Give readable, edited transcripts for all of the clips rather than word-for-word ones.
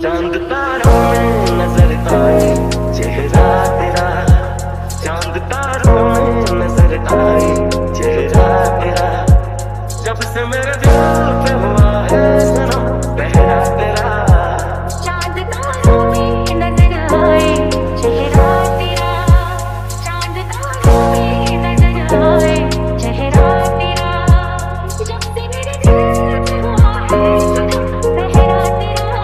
चांद तारों में नजर आए चेहरा तेरा, चांद तारों में नजर आए चेहरा तेरा, जब से मेरे दिल पे हुआ है सनम पहरा तेरा। चांद तारों में नजर आए चेहरा तेरा, चांद तारों में नजर आए चेहरा तेरा, जब से मेरे दिल पे हुआ है सनम पहरा तेरा।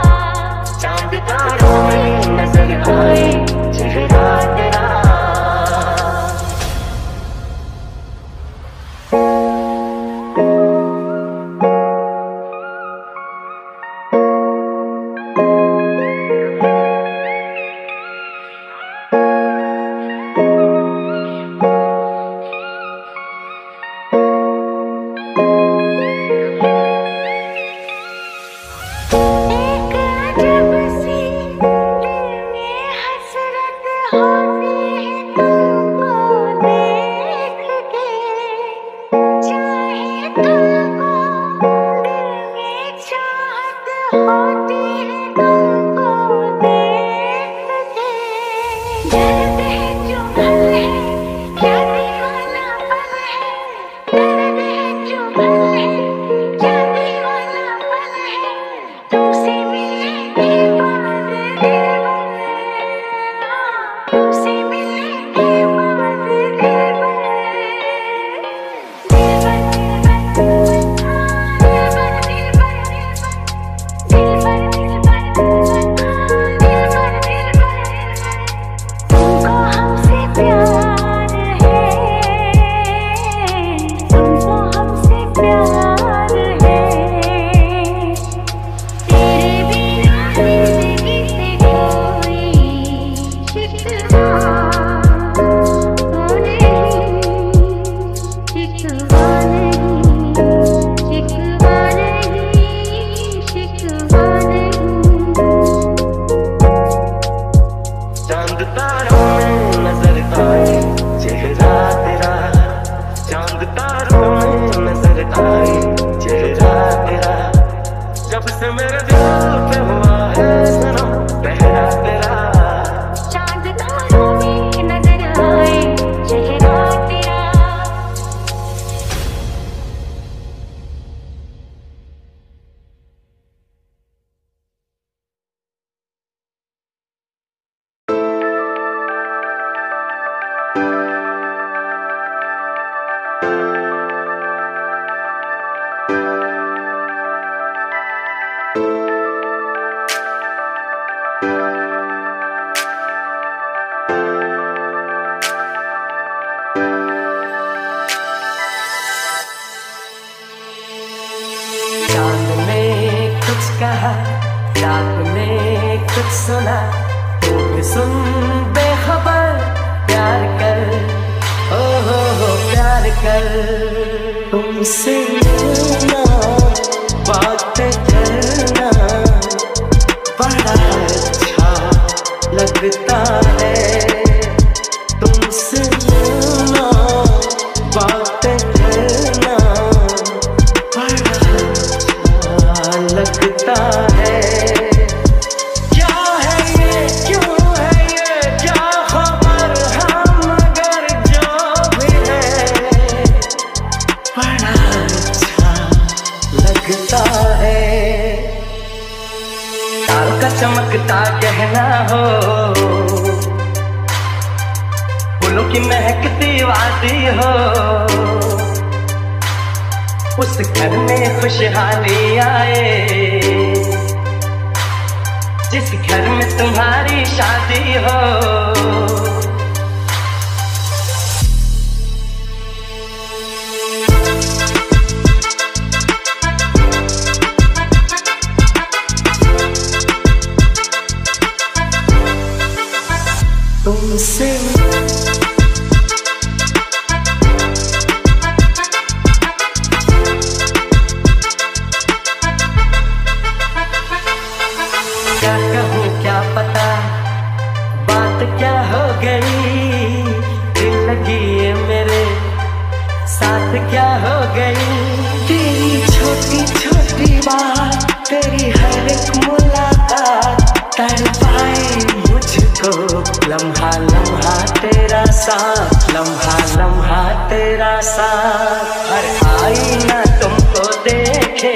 चांद तारों में नजर आए चेहरा तेरा। रात में कुछ सुना, तू भी सुन बेखबर, प्यार कर, ओ हो प्यार कर। तुमसे मिलना, बातें करना बड़ा अच्छा लगता है। तुमसे मिलना, बातें करना बड़ा अच्छा लगता है। तारों का चमकता गहना हो, फूलों की महकती वादी हो, उस घर में खुशहाली आए जिस घर में तुम्हारी शादी हो। तुमसे क्या कहूँ क्या पता, बात तड़पाए मुझको लम्हा लम्हा तेरा साथ, लम्हा लम्हा तेरा साथ। हर आईना तुमको देखे,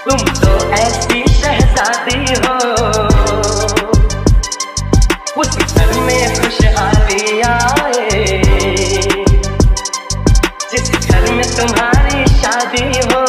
तुम तो ऐसी शहजादी हो। उस घर में खुशहाली आए, जिस घर में तुम्हारी शादी हो।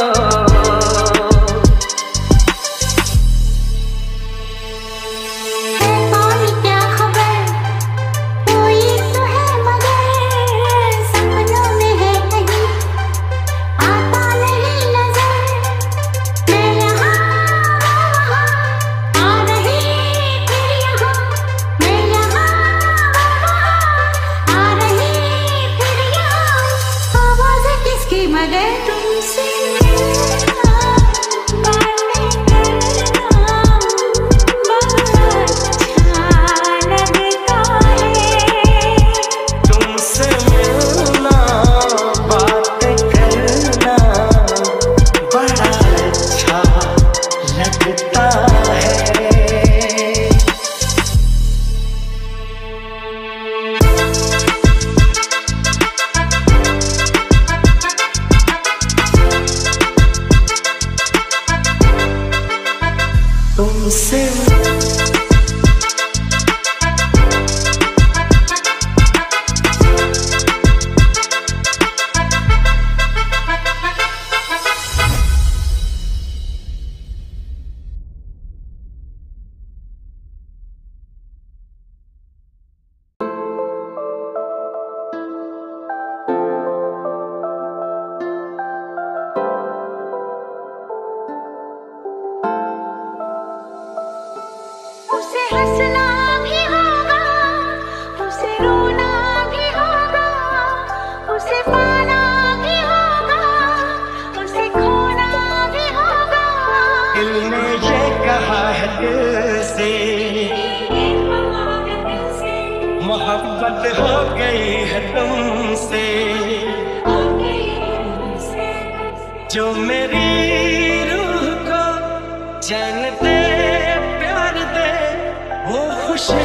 मोहब्बत हो गई है तुमसे, जो मेरी रूह को चैन दे प्यार दे, वो खुशी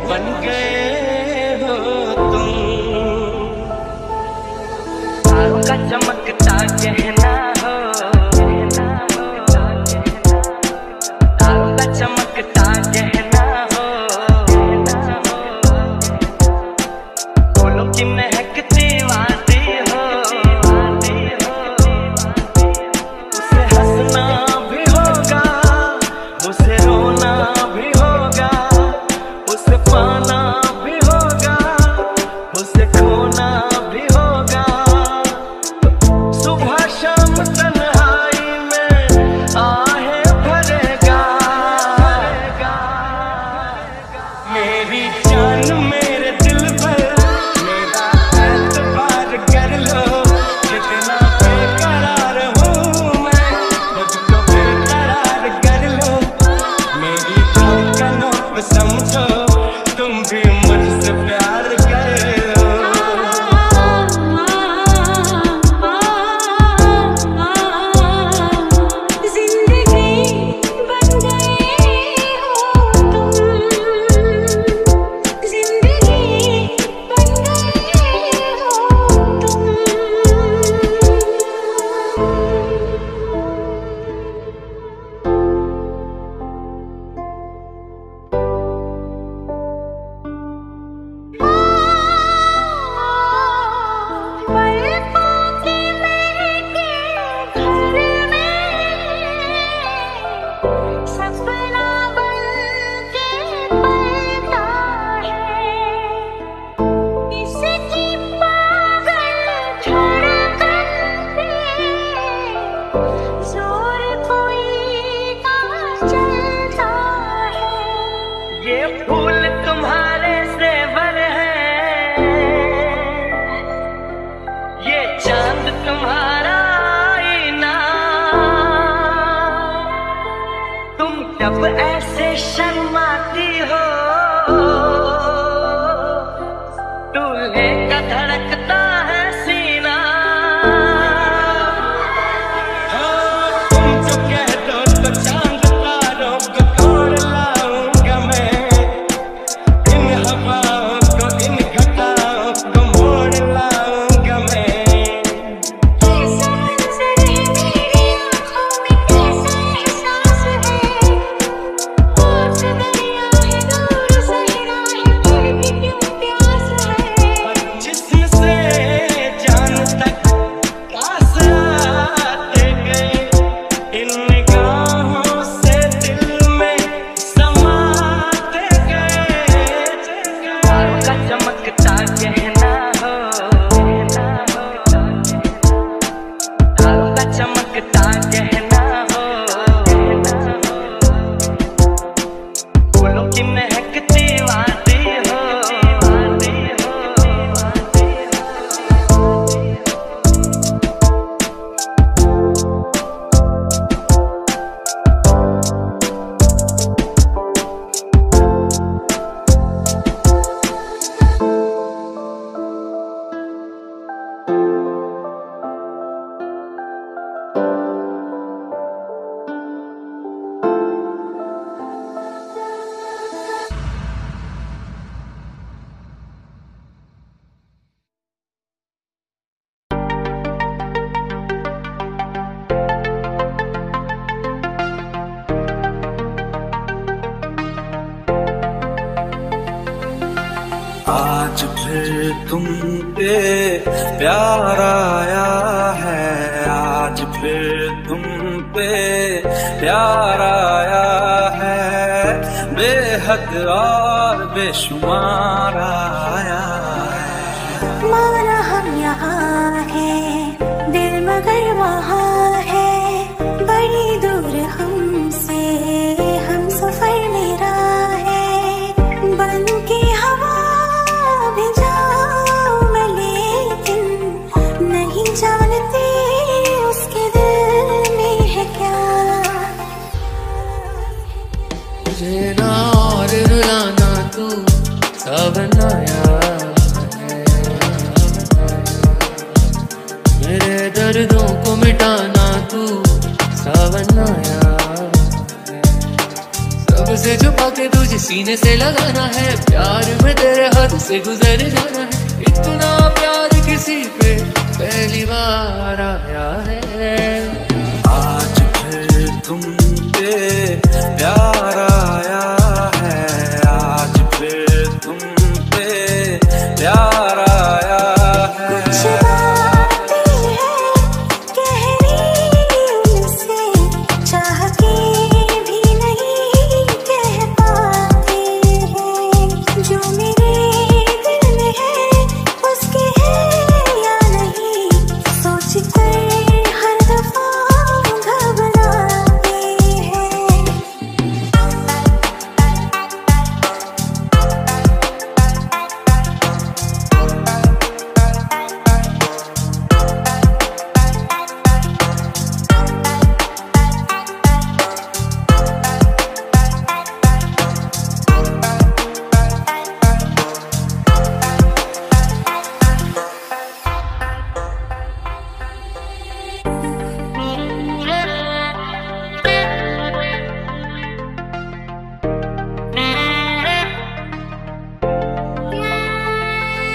बन गए हो तुम। तारों का चमकता गहना हो, तारों का चमकता गहना की महकती वादी हो। उसे हंसना भी होगा, उसे रोना भी होगा, उसे पाना भी होगा, उसे खोना भी होगा। सुबह शाम तन्हाई में आहे भरेगा, मेरी जान मेरे दिल पर समझो तुम भी मुझसे प्यार कर लो। जिंदगी बन गए हो तुम, जिंदगी बन गए हो तुम। ये फूल तुम्हारे सेवर है, ये चांद तुम्हारा आईना। तुम जब ऐसे शर्माती हो, दूल्हे का धड़कता है सीना। तुम जो कह दो तो चांद तारा आज फिर तुम पे प्यार आया है, आज फिर तुम पे प्यार आया है, बेहद और बेशुमार आया है। माना हम यहाँ है, दिल मगर वहाँ है, बड़ी दूर हमसे हम सफर मेरा है। बन के हवा भी जाऊं मैं, लेकिन नहीं जानती उसके दिल में है क्या। मुझे ना और रुलाना तू, सावन आया है, मेरे दर्दों को मिटाना तू, सावन आया है। सबसे छुपा के तुझे सीने से लगाना है, प्यार में तेरे हाथ से गुजर जाना है। इतना प्यार किसी पे पहली बार आया है। आज फिर तुम पे प्यार आया है, आज फिर तुम पे प्यार आया है। कुछ बातें हैं कहनी उनसे, चाह के भी नहीं कह पाते हैं। जो मेरे दिल में है उसके है या नहीं, सोच कर हर दफा घबराते हैं।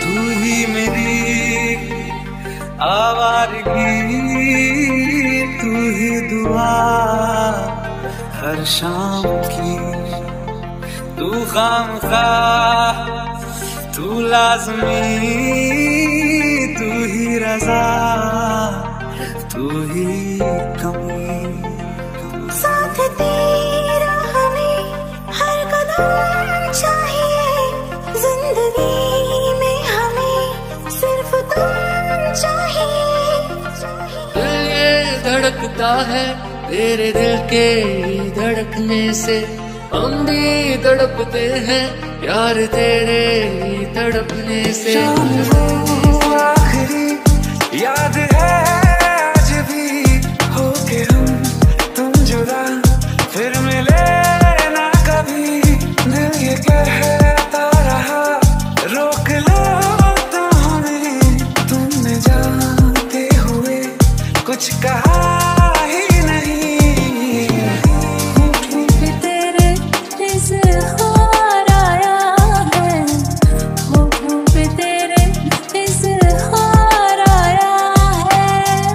तू ही मेरी आवारगी, तू ही दुआ हर शाम की, तू खामख्वाह तू लाज़मी, तू ही रज़ा तू ही कमी। साथ तेरा हमें हर कदम चाहिए, जिंदगी में हमें सिर्फ तुम चाहिए। दिल ये धड़कता है तेरे दिल के धड़कने से, हम भी तड़पते हैं यार तेरे तड़पने से। वो आखिरी याद है आज भी, होके हम तुम जुदा फिर मिले ना कभी। दिल ये कहता रहा रोक लो तो हमें, तुमने जाते हुए कुछ कहा ही नहीं। होठों पे तेरे इज़हार आया है, होठों पे तेरे इज़हार आया है।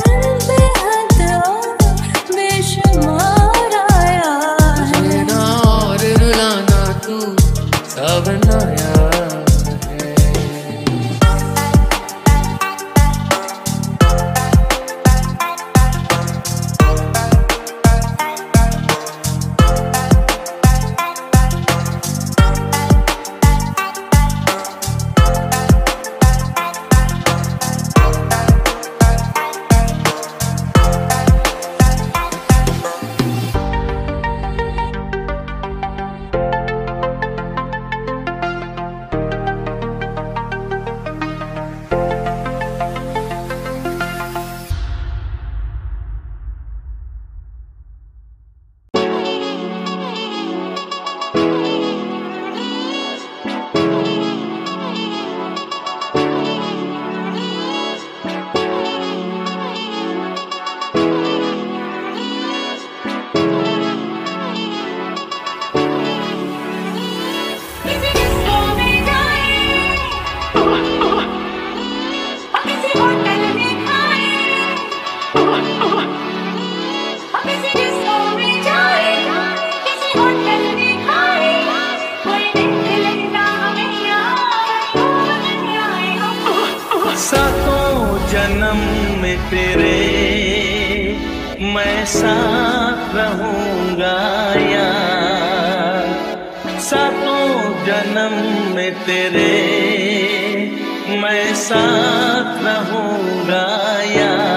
तेरे मैं साथ रहूंगा यार, सातों जन्म में तेरे मैं साथ रहूंगा यार।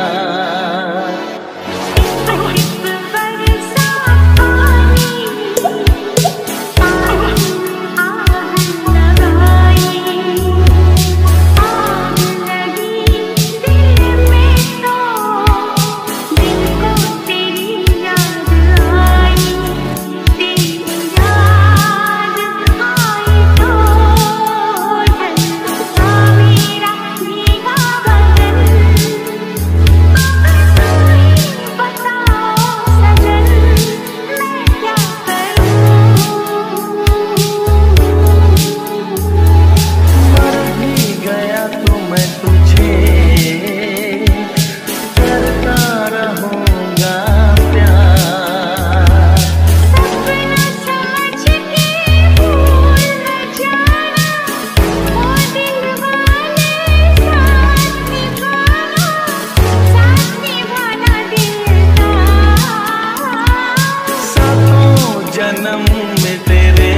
जन्म में तेरे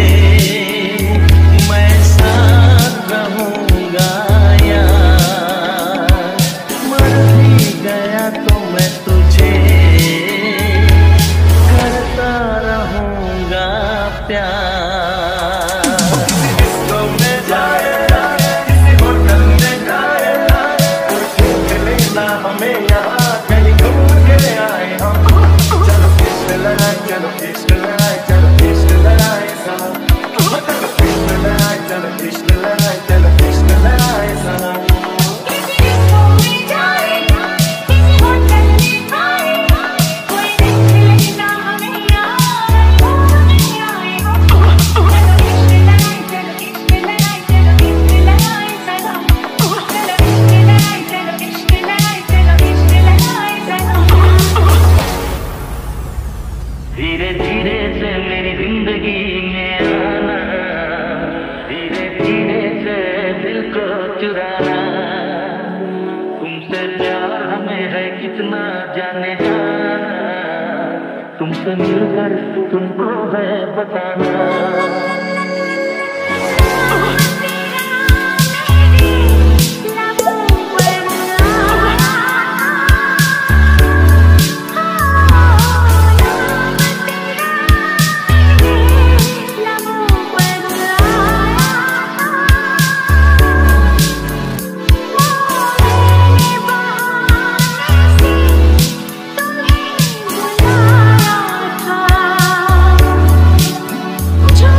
मैं साथ रहूंगा यार, मर भी गया तो मैं तुझे करता रहूंगा प्यार। डिस्को में जाए किसी होटल में जाए, देख लेना हमें यहाँ कहीं घूम के आए हम। चलो इश्क लड़ाई, चलो इश्क लड़ाई, चलो इश्क लड़ाई सनम, चलो इश्क लड़ाई, चलो इश्क लड़ाई, चलो इश्क लड़ाई सनम। धीरे धीरे से मेरी जिंदगी में आना, धीरे धीरे से दिल को चुराना, तुमसे प्यार हमें है कितना जाने जाना, तुमसे मिलकर तुमको है बताना। जो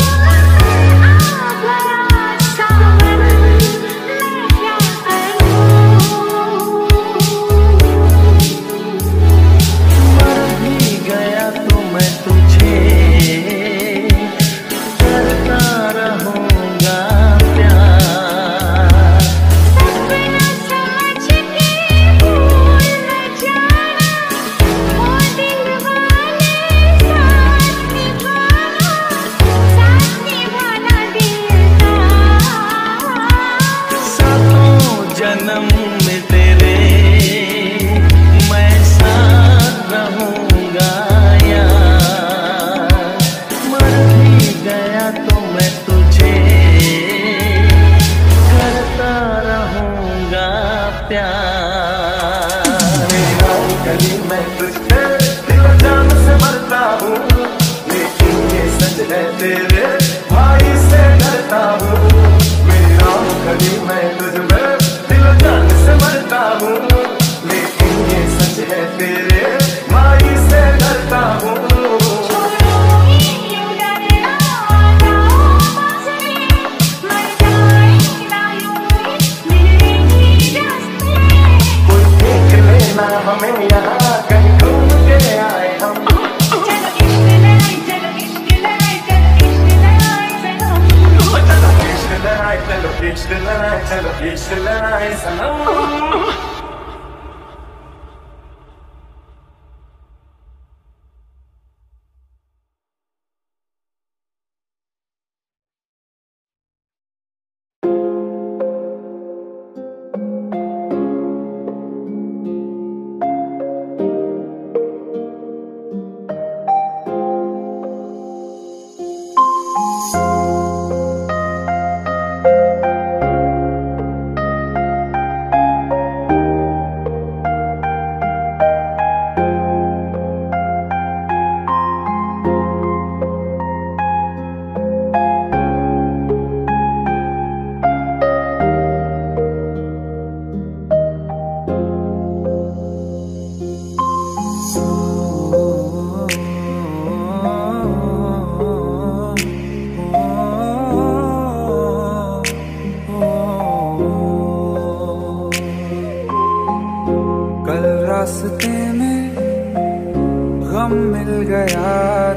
गया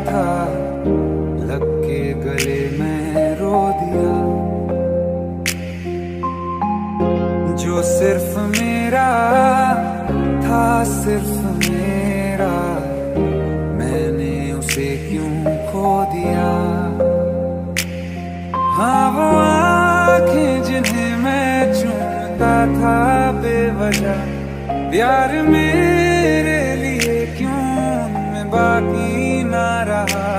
था, लग के गले में रो दिया। जो सिर्फ मेरा था, सिर्फ मेरा, मैंने उसे क्यों खो दिया। हाँ वो आँखें जिन्हें मैं चूमता था बेवजह, प्यार मेरे लिए क्यों उनमें बाकी ना रहा।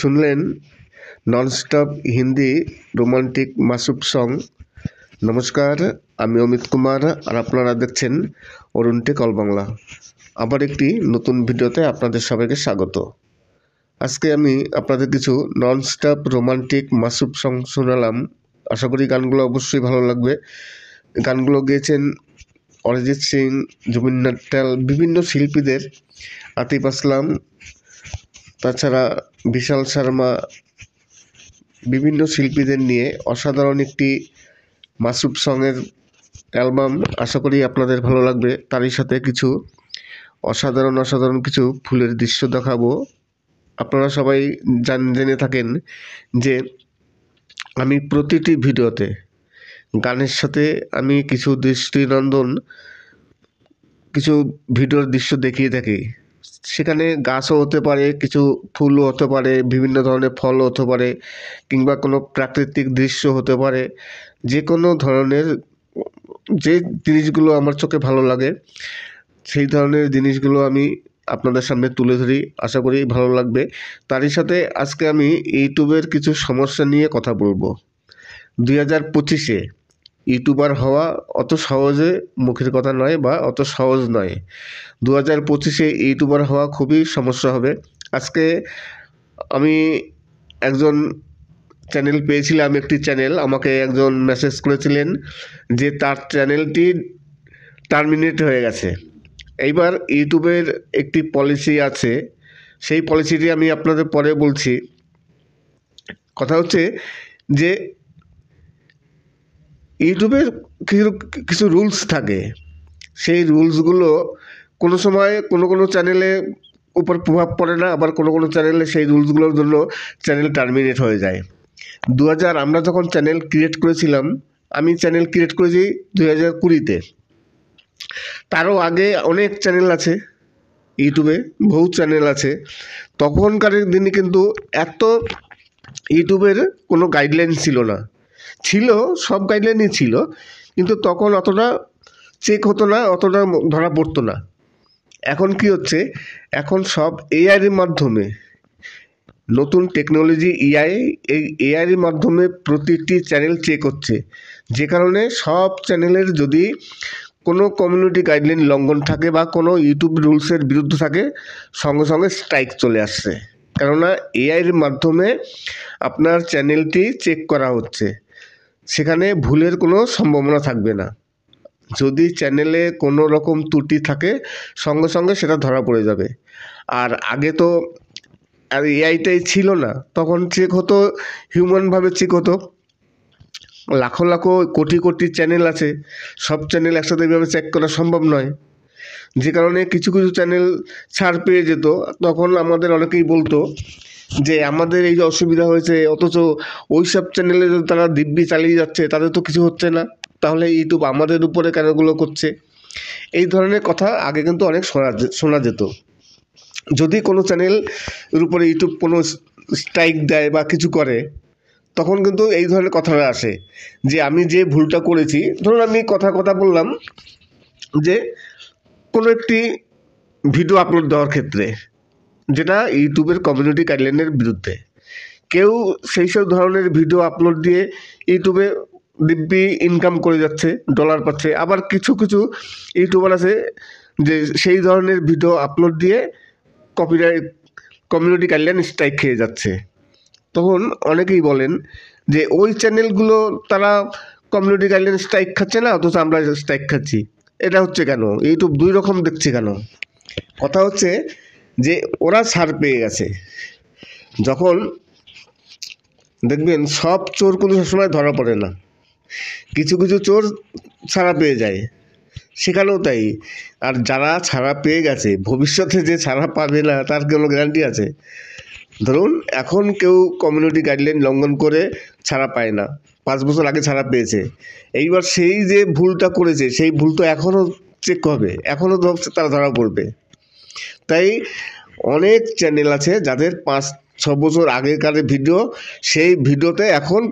শুনলেন nonstop Hindi romantic mashup song. নমস্কার, আমি অমিত কুমার আর আপনারা দেখছেন অরুণ টেক অল বাংলা। আবার একটি নতুন ভিডিওতে আপনাদের সবাইকে স্বাগত। আজকে আমি আপনাদের কিছু ননস্টপ রোমান্টিক মাসুব সং শোনালাম। আশা করি গানগুলো অবশ্যই ভালো লাগবে। গানগুলো গেয়েছেন অরিজিৎ সিং, জুবিন নটিয়াল, বিভিন্ন শিল্পীদের, আতিফ আসলাম, তাছাড়া বিশাল শর্মা, বিভিন্ন শিল্পীদের নিয়ে অসাধারণ একটি মাসুব সঙের অ্যালবাম। আশা করি আপনাদের ভালো লাগবে। তারই সাথে কিছু অসাধারণ কিছু ফুলের দৃশ্য দেখাবো। আপনারা সবাই জেনে থাকেন যে আমি প্রতিটি ভিডিওতে গানের সাথে আমি কিছু দৃষ্টিনন্দন কিছু ভিডিওর দৃশ্য দেখিয়ে থাকি। সেখানে গাছও হতে পারে, কিছু ফুলও হতে পারে, বিভিন্ন ধরনের ফলও হতে পারে, কিংবা কোনো প্রাকৃতিক দৃশ্য হতে পারে। যে কোনো ধরনের যে জিনিসগুলো আমার চোখে ভালো লাগে সেই ধরনের জিনিসগুলো আমি আপনাদের সামনে তুলে ধরি। আশা করি ভালো লাগবে। তারই সাথে আজকে আমি ইউটিউবের কিছু সমস্যা নিয়ে কথা বলবো। 2025-এ ইউটিউবার হওয়া অত সহজে মুখের কথা নয় বা অত সহজ নয়। 2025-এ ইউটিউবার হওয়া খুবই সমস্যা হবে। আজকে আমি একজন চ্যানেল পেয়েছিলাম, একটি চ্যানেল আমাকে একজন মেসেজ করেছিলেন যে তার চ্যানেলটি টার্মিনেট হয়ে গেছে। এইবার ইউটিউবের একটি পলিসি আছে, সেই পলিসিটি আমি আপনাদের পরে বলছি। কথা হচ্ছে যে ইউটিউবের কিছু রুলস থাকে, সেই রুলসগুলো কোনো সময় কোনো চ্যানেলে উপর প্রভাব পড়ে না, আবার কোনো চ্যানেলে সেই রুলসগুলোর জন্য চ্যানেল টার্মিনেট হয়ে যায়। আমরা যখন চ্যানেল ক্রিয়েট করেছিলাম, আমি চ্যানেল ক্রিয়েট করেছি 2020-তে। তারও আগে অনেক চ্যানেল আছে ইউটিউবে, বহু চ্যানেল আছে। তখনকার দিনে কিন্তু এত ইউটিউবের কোনো গাইডলাইন ছিল না, ছিল সব গাইডলাইনই ছিল, কিন্তু তখন অতটা চেক হতো না, অতটা ধরা পড়তো না। এখন কি হচ্ছে, এখন সব এআইয়ের মাধ্যমে, নতুন টেকনোলজি এই এআইয়ের মাধ্যমে প্রতিটি চ্যানেল চেক হচ্ছে। যে কারণে সব চ্যানেলের যদি কোনো কমিউনিটি গাইডলাইন লঙ্ঘন থাকে বা কোনো ইউটিউব রুলসের বিরুদ্ধে থাকে, সঙ্গে সঙ্গে স্ট্রাইক চলে আসছে। কেননা এআইয়ের মাধ্যমে আপনার চ্যানেলটি চেক করা হচ্ছে, সেখানে ভুলের কোনো সম্ভাবনা থাকবে না। যদি চ্যানেলে কোনো রকম ত্রুটি থাকে, সঙ্গে সঙ্গে সেটা ধরা পড়ে যাবে। আর আগে তো আর এআইটাই ছিল না, তখন চেক হতো হিউম্যানভাবে চেক হতো। লাখো কোটি চ্যানেল আছে, সব চ্যানেল একসাথে এইভাবে চেক করা সম্ভব নয়। যে কারণে কিছু চ্যানেল ছাড় পেয়ে যেত। তখন আমাদের অনেকেই বলতো যে আমাদের এই যে অসুবিধা হয়েছে, অথচ ওই সব চ্যানেলে যদি তারা দিব্যি চালিয়ে যাচ্ছে, তাদের তো কিছু হচ্ছে না, তাহলে ইউটিউব আমাদের উপরে কেন এগুলো করছে। এই ধরনের কথা আগে কিন্তু অনেক শোনা যেত। যদি কোনো চ্যানেলের উপরে ইউটিউব কোনো স্ট্রাইক দেয় বা কিছু করে, তখন কিন্তু এই ধরনের কথাটা আসে যে আমি যে ভুলটা করেছি, ধরুন আমি কথা বললাম যে কোনো একটি ভিডিও আপলোড দেওয়ার ক্ষেত্রে, যেটা ইউটিউবের কমিউনিটি গাইডলাইনের বিরুদ্ধে, কেউ সেই সব ধরনের ভিডিও আপলোড দিয়ে ইউটিউবে দিব্যি ইনকাম করে যাচ্ছে, ডলার পাচ্ছে। আবার কিছু ইউটিউবার আছে যে সেই ধরনের ভিডিও আপলোড দিয়ে কমিউনিটি গাইডলাইন স্ট্রাইক খেয়ে যাচ্ছে। তখন অনেকেই বলেন যে ওই চ্যানেলগুলো তারা কমিউনিটি গাইডলাইন স্ট্রাইক খাচ্ছে না, অথচ আমরা স্ট্রাইক খাচ্ছি। এটা হচ্ছে কেন? ইউটিউব দুই রকম দেখছে কেন? কথা হচ্ছে যে ওরা ছাড় পেয়ে গেছে। যখন দেখবেন সব চোর কিন্তু সবসময় ধরা পড়ে না, কিছু কিছু চোর ছাড়া পেয়ে যায়, সেখানেও তাই। আর যারা ছাড়া পেয়ে গেছে, ভবিষ্যতে যে ছাড়া পাবে না তার কোনো গ্যারান্টি আছে? ধরুন এখন কেউ কমিউনিটি গাইডলাইন লঙ্ঘন করে ছাড়া পায় না, 5 বছর আগে ছাড়া পেয়েছে, এইবার সেই যে ভুলটা করেছে সেই ভুল তো এখনও চেক হবে, এখনও তো তারা ধরা পড়বে। তাই অনেক চ্যানেল আছে যাদের 5-6 বছর আগেকার ভিডিও, সেই ভিডিওতে এখন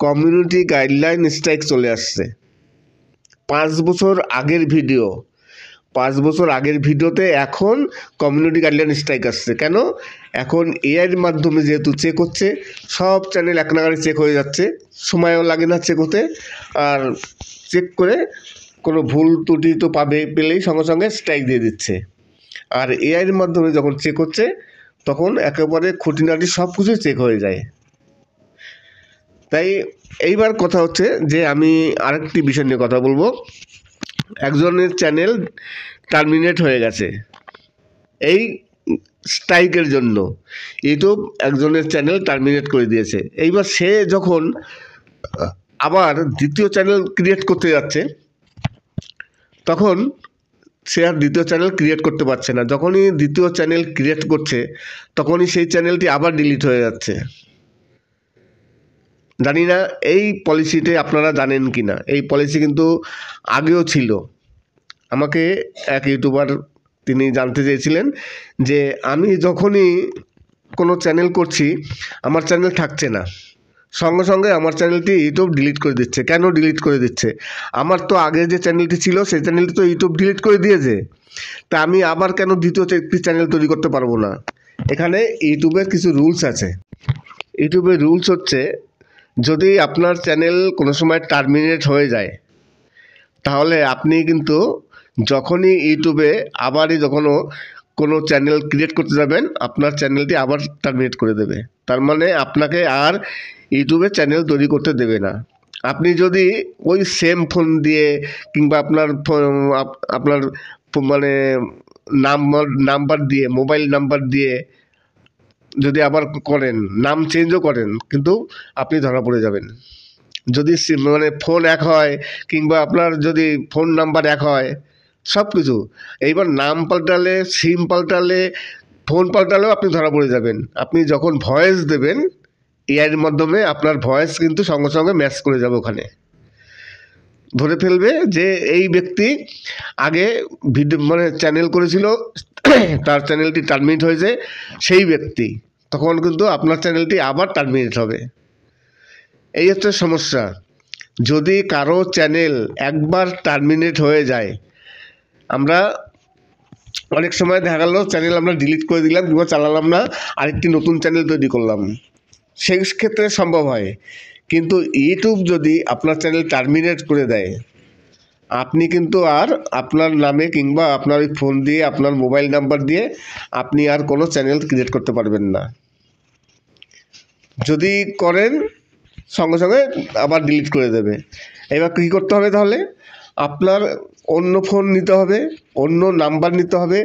কমিউনিটি গাইডলাইন স্ট্রাইক চলে আসছে। 5 বছর আগের ভিডিও, 5 বছর আগের ভিডিওতে এখন কমিউনিটি গাইডলাইন স্ট্রাইক আসছে। কেন? এখন এআইয়ের মাধ্যমে যেহেতু চেক হচ্ছে, সব চ্যানেল এক নাগাড়ে চেক হয়ে যাচ্ছে, সময়ও লাগে না চেক হতে, আর চেক করে কোনো ভুল ত্রুটি তো পেলেই সঙ্গে সঙ্গে স্ট্রাইক দিয়ে দিচ্ছে। আর এআইয়ের মাধ্যমে যখন চেক হচ্ছে তখন একেবারে খুঁটিনাটি সব কিছু চেক হয়ে যায়। তাই এইবার কথা হচ্ছে যে আমি আরেকটি বিষয় নিয়ে কথা বলবো। একজনের চ্যানেল টার্মিনেট হয়ে গেছে এই স্ট্রাইকের জন্য, ইউটিউব একজনের চ্যানেল টার্মিনেট করে দিয়েছে। এইবার সে যখন আবার দ্বিতীয় চ্যানেল ক্রিয়েট করতে যাচ্ছে, তখন সে আর দ্বিতীয় চ্যানেল ক্রিয়েট করতে পারছে না। যখনই দ্বিতীয় চ্যানেল ক্রিয়েট করছে তখনই সেই চ্যানেলটি আবার ডিলিট হয়ে যাচ্ছে। জানি না এই পলিসিতে আপনারা জানেন কি না। এই পলিসি কিন্তু আগেও ছিল। আমাকে এক ইউটিউবার তিনি জানতে চেয়েছিলেন যে আমি যখনই কোনো চ্যানেল করছি আমার চ্যানেল থাকছে না, সঙ্গে সঙ্গে আমার চ্যানেলটি ইউটিউব ডিলিট করে দিচ্ছে। কেন ডিলিট করে দিচ্ছে? আমার তো আগে যে চ্যানেলটি ছিল সেই চ্যানেলটি তো ইউটিউব ডিলিট করে দিয়েছে, তা আমি আবার কেন দ্বিতীয় একটি চ্যানেল তৈরি করতে পারবো না? এখানে ইউটিউবের কিছু রুলস আছে। ইউটিউবের রুলস হচ্ছে, যদি আপনার চ্যানেল কোনো সময় টার্মিনেট হয়ে যায় তাহলে আপনি কিন্তু যখনই ইউটিউবে আবারই কোনো চ্যানেল ক্রিয়েট করতে যাবেন আপনার চ্যানেলটি আবার টার্মিনেট করে দেবে। তার মানে আপনাকে আর ইউটিউবে চ্যানেল তৈরি করতে দেবে না। আপনি যদি ওই সেম ফোন দিয়ে কিংবা আপনার মানে নাম্বার দিয়ে, মোবাইল নাম্বার দিয়ে যদি আবার করেন, নাম চেঞ্জও করেন, কিন্তু আপনি ধরা পড়ে যাবেন। যদি মানে ফোন এক হয় কিংবা আপনার যদি ফোন নাম্বার এক হয়, সব কিছু, এইবার নাম পাল্টালে, সিম পাল্টালে, ফোন পাল্টালেও আপনি ধরা পড়ে যাবেন। আপনি যখন ভয়েস দেবেন এআইয়ের মাধ্যমে আপনার ভয়েস কিন্তু সঙ্গে সঙ্গে ম্যাচ করে যাবে, ওখানে ধরে ফেলবে যে এই ব্যক্তি আগে ভিডিও মানে চ্যানেল করেছিল, তার চ্যানেলটি টার্মিনেট হয়েছে সেই ব্যক্তি, তখন কিন্তু আপনার চ্যানেলটি আবার টার্মিনেট হবে। এই হচ্ছে সমস্যা। যদি কারো চ্যানেল একবার টার্মিনেট হয়ে যায়, আমরা অনেক সময় দেখা গেল চ্যানেল আমরা ডিলিট করে দিলাম কিংবা চালালাম না, আরেকটি নতুন চ্যানেল তৈরি করলাম, সেই ক্ষেত্রে সম্ভব হয়। কিন্তু ইউটিউব যদি আপনার চ্যানেল টার্মিনেট করে দেয়, আপনি কিন্তু আর আপনার নামে কিংবা আপনার ওই ফোন দিয়ে, আপনার মোবাইল নাম্বার দিয়ে আপনি আর কোনো চ্যানেল ক্রিয়েট করতে পারবেন না। যদি করেন সঙ্গে সঙ্গে আবার ডিলিট করে দেবে। এবার কী করতে হবে তাহলে? আপনার অন্য ফোন নিতে হবে, অন্য নাম্বার নিতে হবে,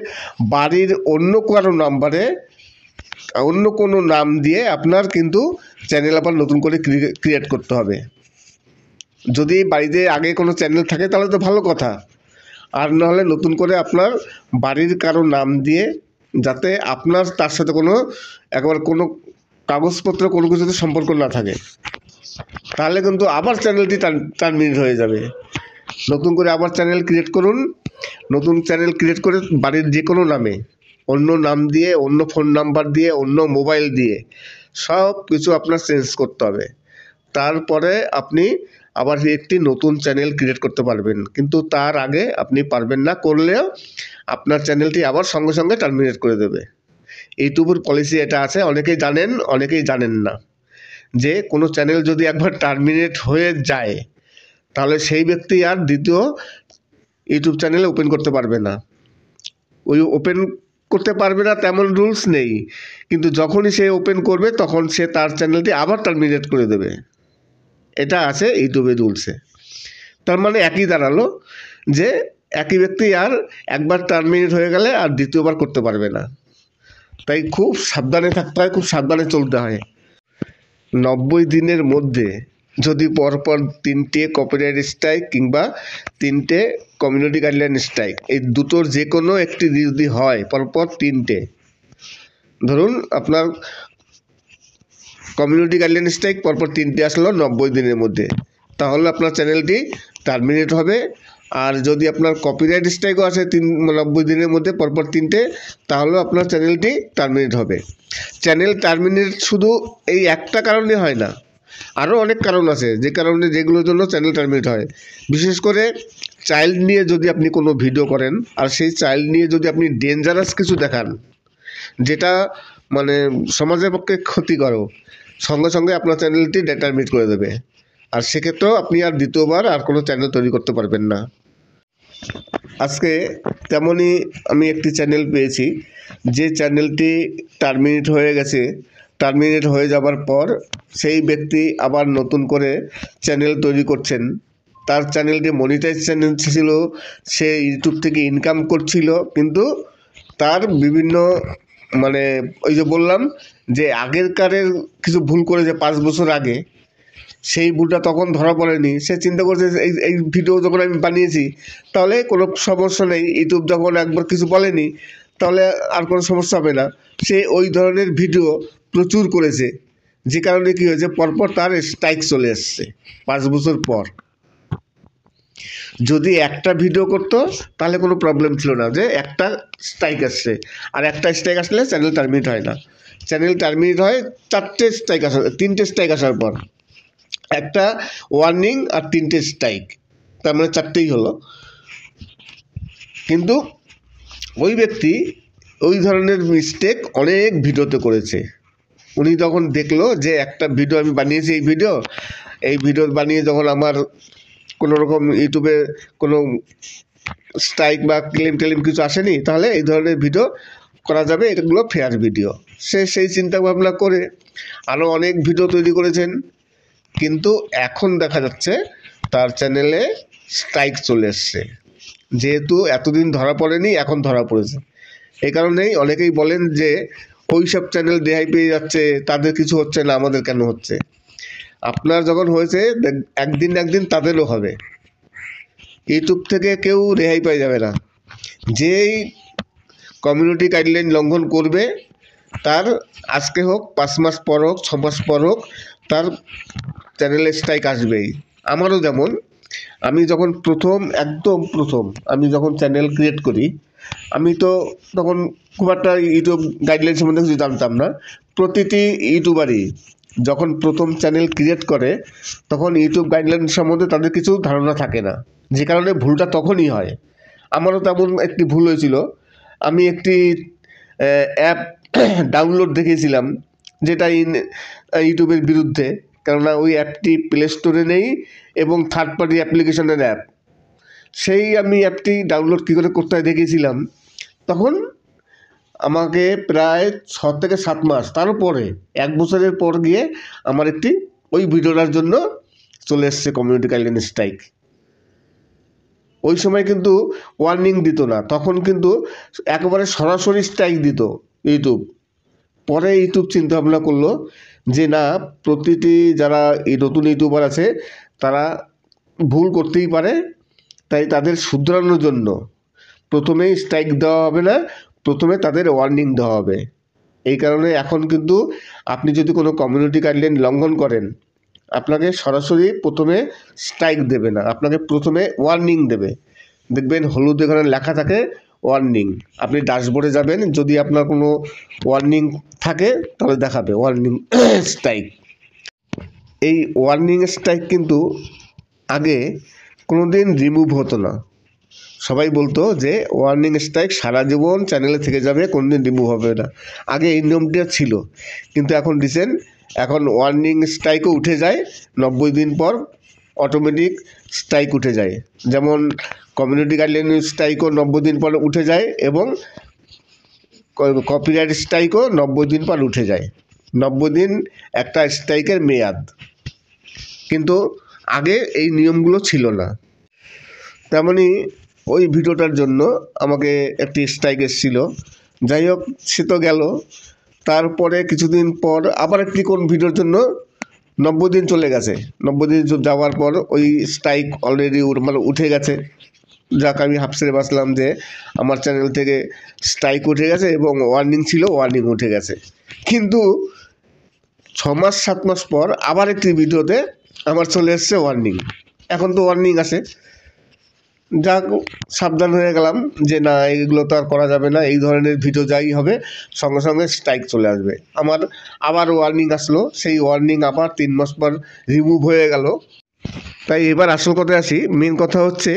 বাড়ির অন্য কারো নাম্বারে অন্য কোনো নাম দিয়ে আপনার কিন্তু চ্যানেল আবার নতুন করে ক্রিয়েট করতে হবে। যদি বাড়িতে আগে কোনো চ্যানেল থাকে তাহলে তো ভালো কথা, আর নাহলে নতুন করে আপনার বাড়ির কারো নাম দিয়ে, যাতে আপনার তার সাথে কোনো কাগজপত্র কোনো কিছুতে সম্পর্ক না থাকে, তাহলে কিন্তু আবার চ্যানেলটি টার্মিনেট হয়ে যাবে। নতুন করে আবার চ্যানেল ক্রিয়েট করুন। নতুন চ্যানেল ক্রিয়েট করে বাড়ির যে কোনো নামে, অন্য নাম দিয়ে, অন্য ফোন নাম্বার দিয়ে, অন্য মোবাইল দিয়ে সব কিছু আপনার চেঞ্জ করতে হবে। তারপরে আপনি আবার একটি নতুন চ্যানেল ক্রিয়েট করতে পারবেন। কিন্তু তার আগে আপনি পারবেন না, করলেও আপনার চ্যানেলটি আবার সঙ্গে সঙ্গে টার্মিনেট করে দেবে। ইউটিউবের পলিসি এটা আছে, অনেকেই জানেন, অনেকেই জানেন না, যে কোনো চ্যানেল যদি একবার টার্মিনেট হয়ে যায় তাহলে সেই ব্যক্তি আর দ্বিতীয় ইউটিউব চ্যানেলে ওপেন করতে পারবে না। ওই ওপেন করতে পারবে না তেমন রুলস নেই, কিন্তু যখনই সে ওপেন করবে তখন সে তার চ্যানেলটি আবার টার্মিনেট করে দেবে। এটা আছে ইউটিউবের রুলসে। তার মানে একই দাঁড়ালো যে একই ব্যক্তি আর একবার টার্মিনেট হয়ে গেলে আর দ্বিতীয়বার করতে পারবে না। তাই খুব সাবধানে থাকতে হয়, খুব সাবধানে চলতে হয়। 90 দিনের মধ্যে যদি পরপর 3টে কপিরাইট স্ট্রাইক কিংবা 3টে কমিউনিটি গাইডলাইন স্ট্রাইক, এই দুটোর যে কোনো একটি যদি হয়, পরপর 3টে, ধরুন আপনার কমিউনিটি গাইডলাইন স্ট্রাইক পরপর 3টে আসলো 90 দিনের মধ্যে, তাহলে আপনার চ্যানেলটি টার্মিনেট হবে। আর যদি আপনার কপিরাইট স্ট্রাইকও আসে 90 দিনের মধ্যে পরপর 3টে, তাহলে আপনার চ্যানেলটি টার্মিনেট হবে। চ্যানেল টার্মিনেট শুধু এই একটা কারণে হয় না, আরও অনেক কারণ আছে যেগুলোর জন্য চ্যানেল টার্মিনেট হয়। বিশেষ করে চাইল্ড নিয়ে যদি আপনি কোনো ভিডিও করেন আর সেই চাইল্ড নিয়ে যদি আপনি ডেঞ্জারাস কিছু দেখান, যেটা মানে সমাজের পক্ষে ক্ষতিকর, সঙ্গে সঙ্গে আপনার চ্যানেলটি টার্মিনেট করে দেবে। আর সেক্ষেত্রেও আপনি আর দ্বিতীয়বার আর কোনো চ্যানেল তৈরি করতে পারবেন না। আজকে তেমনই আমি একটি চ্যানেল পেয়েছি, যে চ্যানেলটি টার্মিনেট হয়ে গেছে। টার্মিনেট হয়ে যাবার পর সেই ব্যক্তি আবার নতুন করে চ্যানেল তৈরি করছেন। তার চ্যানেলটি মনিটাইজ চ্যানেল ছিল, সে ইউটিউব থেকে ইনকাম করছিল, কিন্তু তার বিভিন্ন মানে ওই যে বললাম যে আগেরকারের কিছু ভুল করেছে 5 বছর আগে, সেই ভুলটা তখন ধরা পড়েনি। সে চিন্তা করছে এই ভিডিও যখন আমি বানিয়েছি তাহলে কোনো সমস্যা নেই, ইউটিউব যখন একবার কিছু বলেনি তাহলে আর কোনো সমস্যা হবে না। সে ওই ধরনের ভিডিও প্রচুর করেছে, যে কারণে কী হয়েছে, পরপর তার স্ট্রাইক চলে এসছে 5 বছর পর। যদি একটা ভিডিও করতো তাহলে কোনো প্রবলেম ছিল না, যে একটা স্ট্রাইক আসছে, আর একটা স্ট্রাইক আসলে চ্যানেল টার্মিনেট হয় না। চ্যানেল টার্মিনেট হয় 3টে স্ট্রাইক আসার পর, একটা ওয়ার্নিং আর 3টে স্ট্রাইক, তার মানে 4টেই হলো। কিন্তু ওই ব্যক্তি ওই ধরনের মিস্টেক অনেক ভিডিওতে করেছে। উনি যখন দেখলো যে একটা ভিডিও আমি বানিয়েছি, এই ভিডিও বানিয়ে যখন আমার কোনো রকম ইউটিউবে কোনো স্ট্রাইক বা ক্লেম কিছু আসেনি, তাহলে এই ধরনের ভিডিও করা যাবে, এগুলো ফেয়ার ভিডিও। সেই চিন্তা ভাবনা করে আরও অনেক ভিডিও তৈরি করেছেন, কিন্তু এখন দেখা যাচ্ছে তার চ্যানেলে স্ট্রাইক চলে এসছে। যেহেতু এতদিন ধরা পড়েনি, এখন ধরা পড়েছে। এই কারণেই অনেকেই বলেন যে ওই সব চ্যানেল রেহাই পেয়ে যাচ্ছে, তাদের কিছু হচ্ছে না, আমাদের কেন হচ্ছে। আপনার যখন হয়েছে একদিন তাদেরও হবে। ইউটিউব থেকে কেউ রেহাই পেয়ে যাবে না। যেই কমিউনিটি গাইডলাইন লঙ্ঘন করবে, তার আজকে হোক, 5 মাস পর হোক, 6 মাস পর হোক, তার চ্যানেলে স্ট্রাইক আসবেই। আমারও যেমন, আমি যখন একদম প্রথম আমি যখন চ্যানেল ক্রিয়েট করি, আমি তো তখন খুব একটা ইউটিউব গাইডলাইন সম্বন্ধে কিছু জানতাম না। প্রতিটি ইউটিউবারই যখন প্রথম চ্যানেল ক্রিয়েট করে, তখন ইউটিউব গাইডলাইন সম্বন্ধে তাদের কিছু ধারণা থাকে না, যে কারণে ভুলটা তখনই হয়। আমারও তেমন একটি ভুল হয়েছিল। আমি একটি অ্যাপ ডাউনলোড দেখিয়েছিলাম, যেটা ইউটিউবের বিরুদ্ধে, কেননা ওই অ্যাপটি প্লে স্টোরে নেই এবং থার্ড পার্টি অ্যাপ্লিকেশনের অ্যাপ। সেই আমি অ্যাপটি ডাউনলোড কী করে করতে হয় দেখিয়েছিলাম। তখন আমাকে প্রায় 6 থেকে 7 মাস, তারপরে 1 বছরের পর গিয়ে আমার একটি ওই ভিডিওটার জন্য চলে এসছে কমিউনিটি গাইডলাইন স্ট্রাইক। ওই সময় কিন্তু ওয়ার্নিং দিত না, তখন কিন্তু একেবারে সরাসরি স্ট্রাইক দিত ইউটিউব। পরে ইউটিউব চিন্তা ভাবনা করলো যে না, প্রতিটি যারা এই নতুন ইউটিউবার আছে তারা ভুল করতেই পারে, তাই তাদের শুধরানোর জন্য প্রথমেই স্ট্রাইক দেওয়া হবে না, প্রথমে তাদের ওয়ার্নিং দেওয়া হবে। এই কারণে এখন কিন্তু আপনি যদি কোনো কমিউনিটি গাইডলাইন লঙ্ঘন করেন, আপনাকে সরাসরি প্রথমে স্ট্রাইক দেবে না, আপনাকে প্রথমে ওয়ার্নিং দেবে। দেখবেন হলুদ এখানে লেখা থাকে ওয়ার্নিং। আপনি ড্যাশবোর্ডে যাবেন, যদি আপনার কোনো ওয়ার্নিং থাকে তাহলে দেখাবে ওয়ার্নিং স্ট্রাইক। এই ওয়ার্নিং স্ট্রাইক কিন্তু আগে কোনো দিন রিমুভ হতো না। সবাই বলতো যে ওয়ার্নিং স্ট্রাইক সারা জীবন চ্যানেলে থেকে যাবে, কোনো দিন রিমুভ হবে না। আগে এই নিয়মটা ছিল, কিন্তু এখন রিসেন্ট এখন ওয়ার্নিং স্ট্রাইকও উঠে যায় 90 দিন পর, অটোমেটিক স্ট্রাইক উঠে যায়। যেমন কমিউনিটি গাইডলাইন স্ট্রাইকও 90 দিন পর উঠে যায়, এবং কপিরাইট স্ট্রাইকও 90 দিন পর উঠে যায়। 90 দিন একটা স্ট্রাইকের মেয়াদ, কিন্তু আগে এই নিয়মগুলো ছিল না। তেমনি ওই ভিডিওটার জন্য আমাকে একটি স্ট্রাইক এসেছিল। যাই হোক, সে তো গেল। তারপরে কিছুদিন পর আবার একটি কোন ভিডিওর জন্য 90 দিন চলে গেছে। 90 দিন যাওয়ার পর ওই স্ট্রাইক অলরেডি মানে উঠে গেছে। যাক, আমি হাফসেরে বাঁচলাম যে আমার চ্যানেল থেকে স্ট্রাইক উঠে গেছে এবং ওয়ার্নিং ছিল, ওয়ার্নিং উঠে গেছে। কিন্তু 6 মাস 7 মাস পর আবার একটি ভিডিওতে আমার চলে এসছে ওয়ার্নিং। এখন তো ওয়ার্নিং আছে, যাক সাবধান হয়ে গেলাম যে না, এইগুলো তো আর করা যাবে না, এই ধরনের ভিডিও যাই হবে সঙ্গে সঙ্গে স্ট্রাইক চলে আসবে। আমার আবার ওয়ার্নিং আসলো, সেই ওয়ার্নিং আবার 3 মাস পর রিমুভ হয়ে গেল। তাই এবার আসল কথায় আসি। মেন কথা হচ্ছে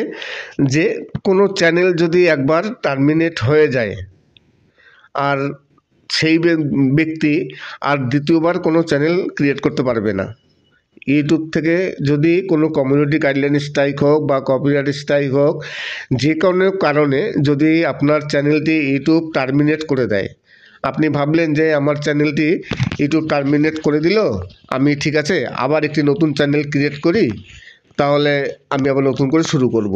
যে কোনো চ্যানেল যদি একবার টার্মিনেট হয়ে যায় আর সেই ব্যক্তি আর দ্বিতীয়বার কোনো চ্যানেল ক্রিয়েট করতে পারবে না। ইউটিউব থেকে যদি কোনো কমিউনিটি গাইডলাইন স্ট্রাইক হোক বা কপিরাইট স্ট্রাইক হোক, যে কোনো কারণে যদি আপনার চ্যানেলটি ইউটিউব টার্মিনেট করে দেয়, আপনি ভাবলেন যে আমার চ্যানেলটি ইউটিউব টার্মিনেট করে দিল, আমি ঠিক আছে আবার একটি নতুন চ্যানেল ক্রিয়েট করি, তাহলে আমি আবার নতুন করে শুরু করব।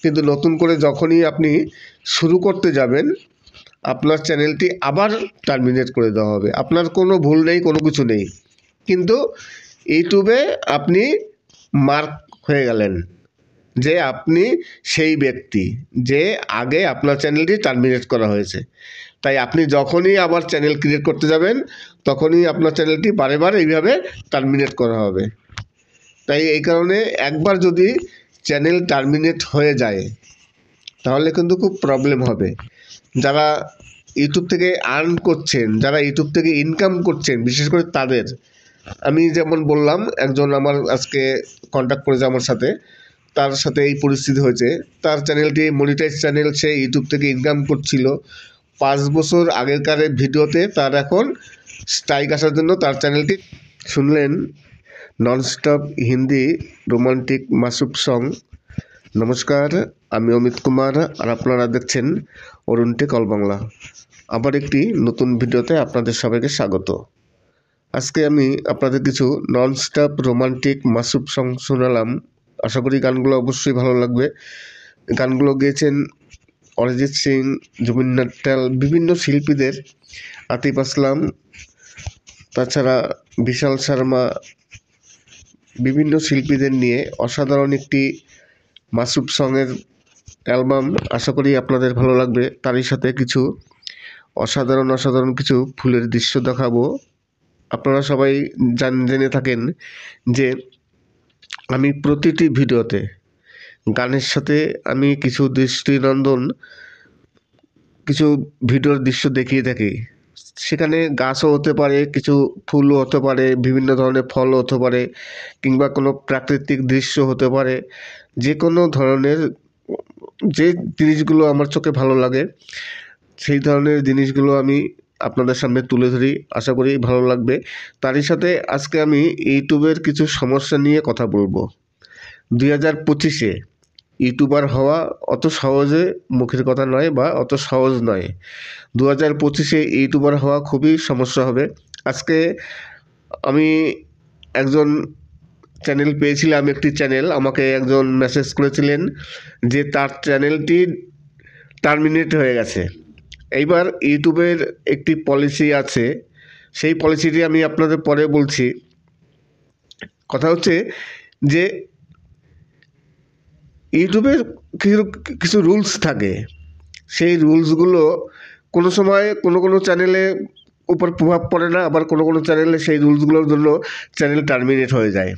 কিন্তু নতুন করে যখনই আপনি শুরু করতে যাবেন, আপনার চ্যানেলটি আবার টার্মিনেট করে দেওয়া হবে। আপনার কোনো ভুল নেই, কোনো কিছু নেই, কিন্তু ইউটিউবে আপনি মার্ক হয়ে গেলেন যে আপনি সেই ব্যক্তি যে আগে আপনার চ্যানেলটি টার্মিনেট করা হয়েছে। তাই আপনি যখনই আবার চ্যানেল ক্রিয়েট করতে যাবেন, তখনই আপনার চ্যানেলটি বারে বারে এইভাবে টার্মিনেট করা হবে। তাই এই কারণে একবার যদি চ্যানেল টার্মিনেট হয়ে যায় তাহলে কিন্তু খুব প্রবলেম হবে। যারা ইউটিউব থেকে আর্ন করছেন, যারা ইউটিউব থেকে ইনকাম করছেন, বিশেষ করে তাদের, আমি যেমন বললাম, একজন আমার আজকে কন্ট্যাক্ট করেছে আমার সাথে, তার সাথে এই পরিস্থিতি হয়েছে। তার চ্যানেলটি মনিটাইজ চ্যানেল, সে ইউটিউব থেকে ইনকাম করছিল। 5 বছর আগেরকার ভিডিওতে তার এখন স্ট্রাইক আসার জন্য তার চ্যানেলটি শুনলেন। Nonstop Hindi romantic mashup song. নমস্কার, আমি অমিত কুমার আর আপনারা দেখছেন অরুণ টেক অল বাংলা। আবার একটি নতুন ভিডিওতে আপনাদের সবাইকে স্বাগত। আজকে আমি আপনাদের কিছু ননস্টপ রোমান্টিক মাসুব সং শোনালাম। আশা করি গানগুলো অবশ্যই ভালো লাগবে। গানগুলো গেয়েছেন অরিজিৎ সিং, জুবিন নটিয়াল, বিভিন্ন শিল্পীদের, আতিফ আসলাম, তাছাড়া বিশাল শর্মা, বিভিন্ন শিল্পীদের নিয়ে অসাধারণ একটি মাসুব সঙের অ্যালবাম। আশা করি আপনাদের ভালো লাগবে। তারই সাথে কিছু অসাধারণ কিছু ফুলের দৃশ্য দেখাবো। আপনারা সবাই জেনে থাকেন যে আমি প্রতিটি ভিডিওতে গানের সাথে আমি কিছু দৃষ্টিনন্দন কিছু ভিডিওর দৃশ্য দেখিয়ে থাকি। সেখানে গাছও হতে পারে, কিছু ফুলও হতে পারে, বিভিন্ন ধরনের ফলও হতে পারে, কিংবা কোনো প্রাকৃতিক দৃশ্য হতে পারে। যে কোনো ধরনের যে জিনিসগুলো আমার চোখে ভালো লাগে সেই ধরনের জিনিসগুলো আমি আপনাদের সামনে তুলে ধরি। আশা করি ভালো লাগবে। তারই সাথে আজকে আমি ইউটিউবের কিছু সমস্যা নিয়ে কথা বলবো। 2025-এ ইউটিউবার হওয়া অত সহজে মুখের কথা নয় বা অত সহজ নয়। 2025-এ ইউটিউবার হওয়া খুবই সমস্যা হবে। আজকে আমি একজন চ্যানেল পেয়েছিলাম, একটি চ্যানেল, আমাকে একজন মেসেজ করেছিলেন যে তার চ্যানেলটি টার্মিনেট হয়ে গেছে। এইবার ইউটিউবের একটি পলিসি আছে, সেই পলিসিটি আমি আপনাদের পরে বলছি। কথা হচ্ছে যে ইউটিউবের কিছু রুলস থাকে, সেই রুলসগুলো কোনো সময় কোনো চ্যানেলে উপর প্রভাব পড়ে না, আবার কোনো চ্যানেলে সেই রুলসগুলোর জন্য চ্যানেল টার্মিনেট হয়ে যায়।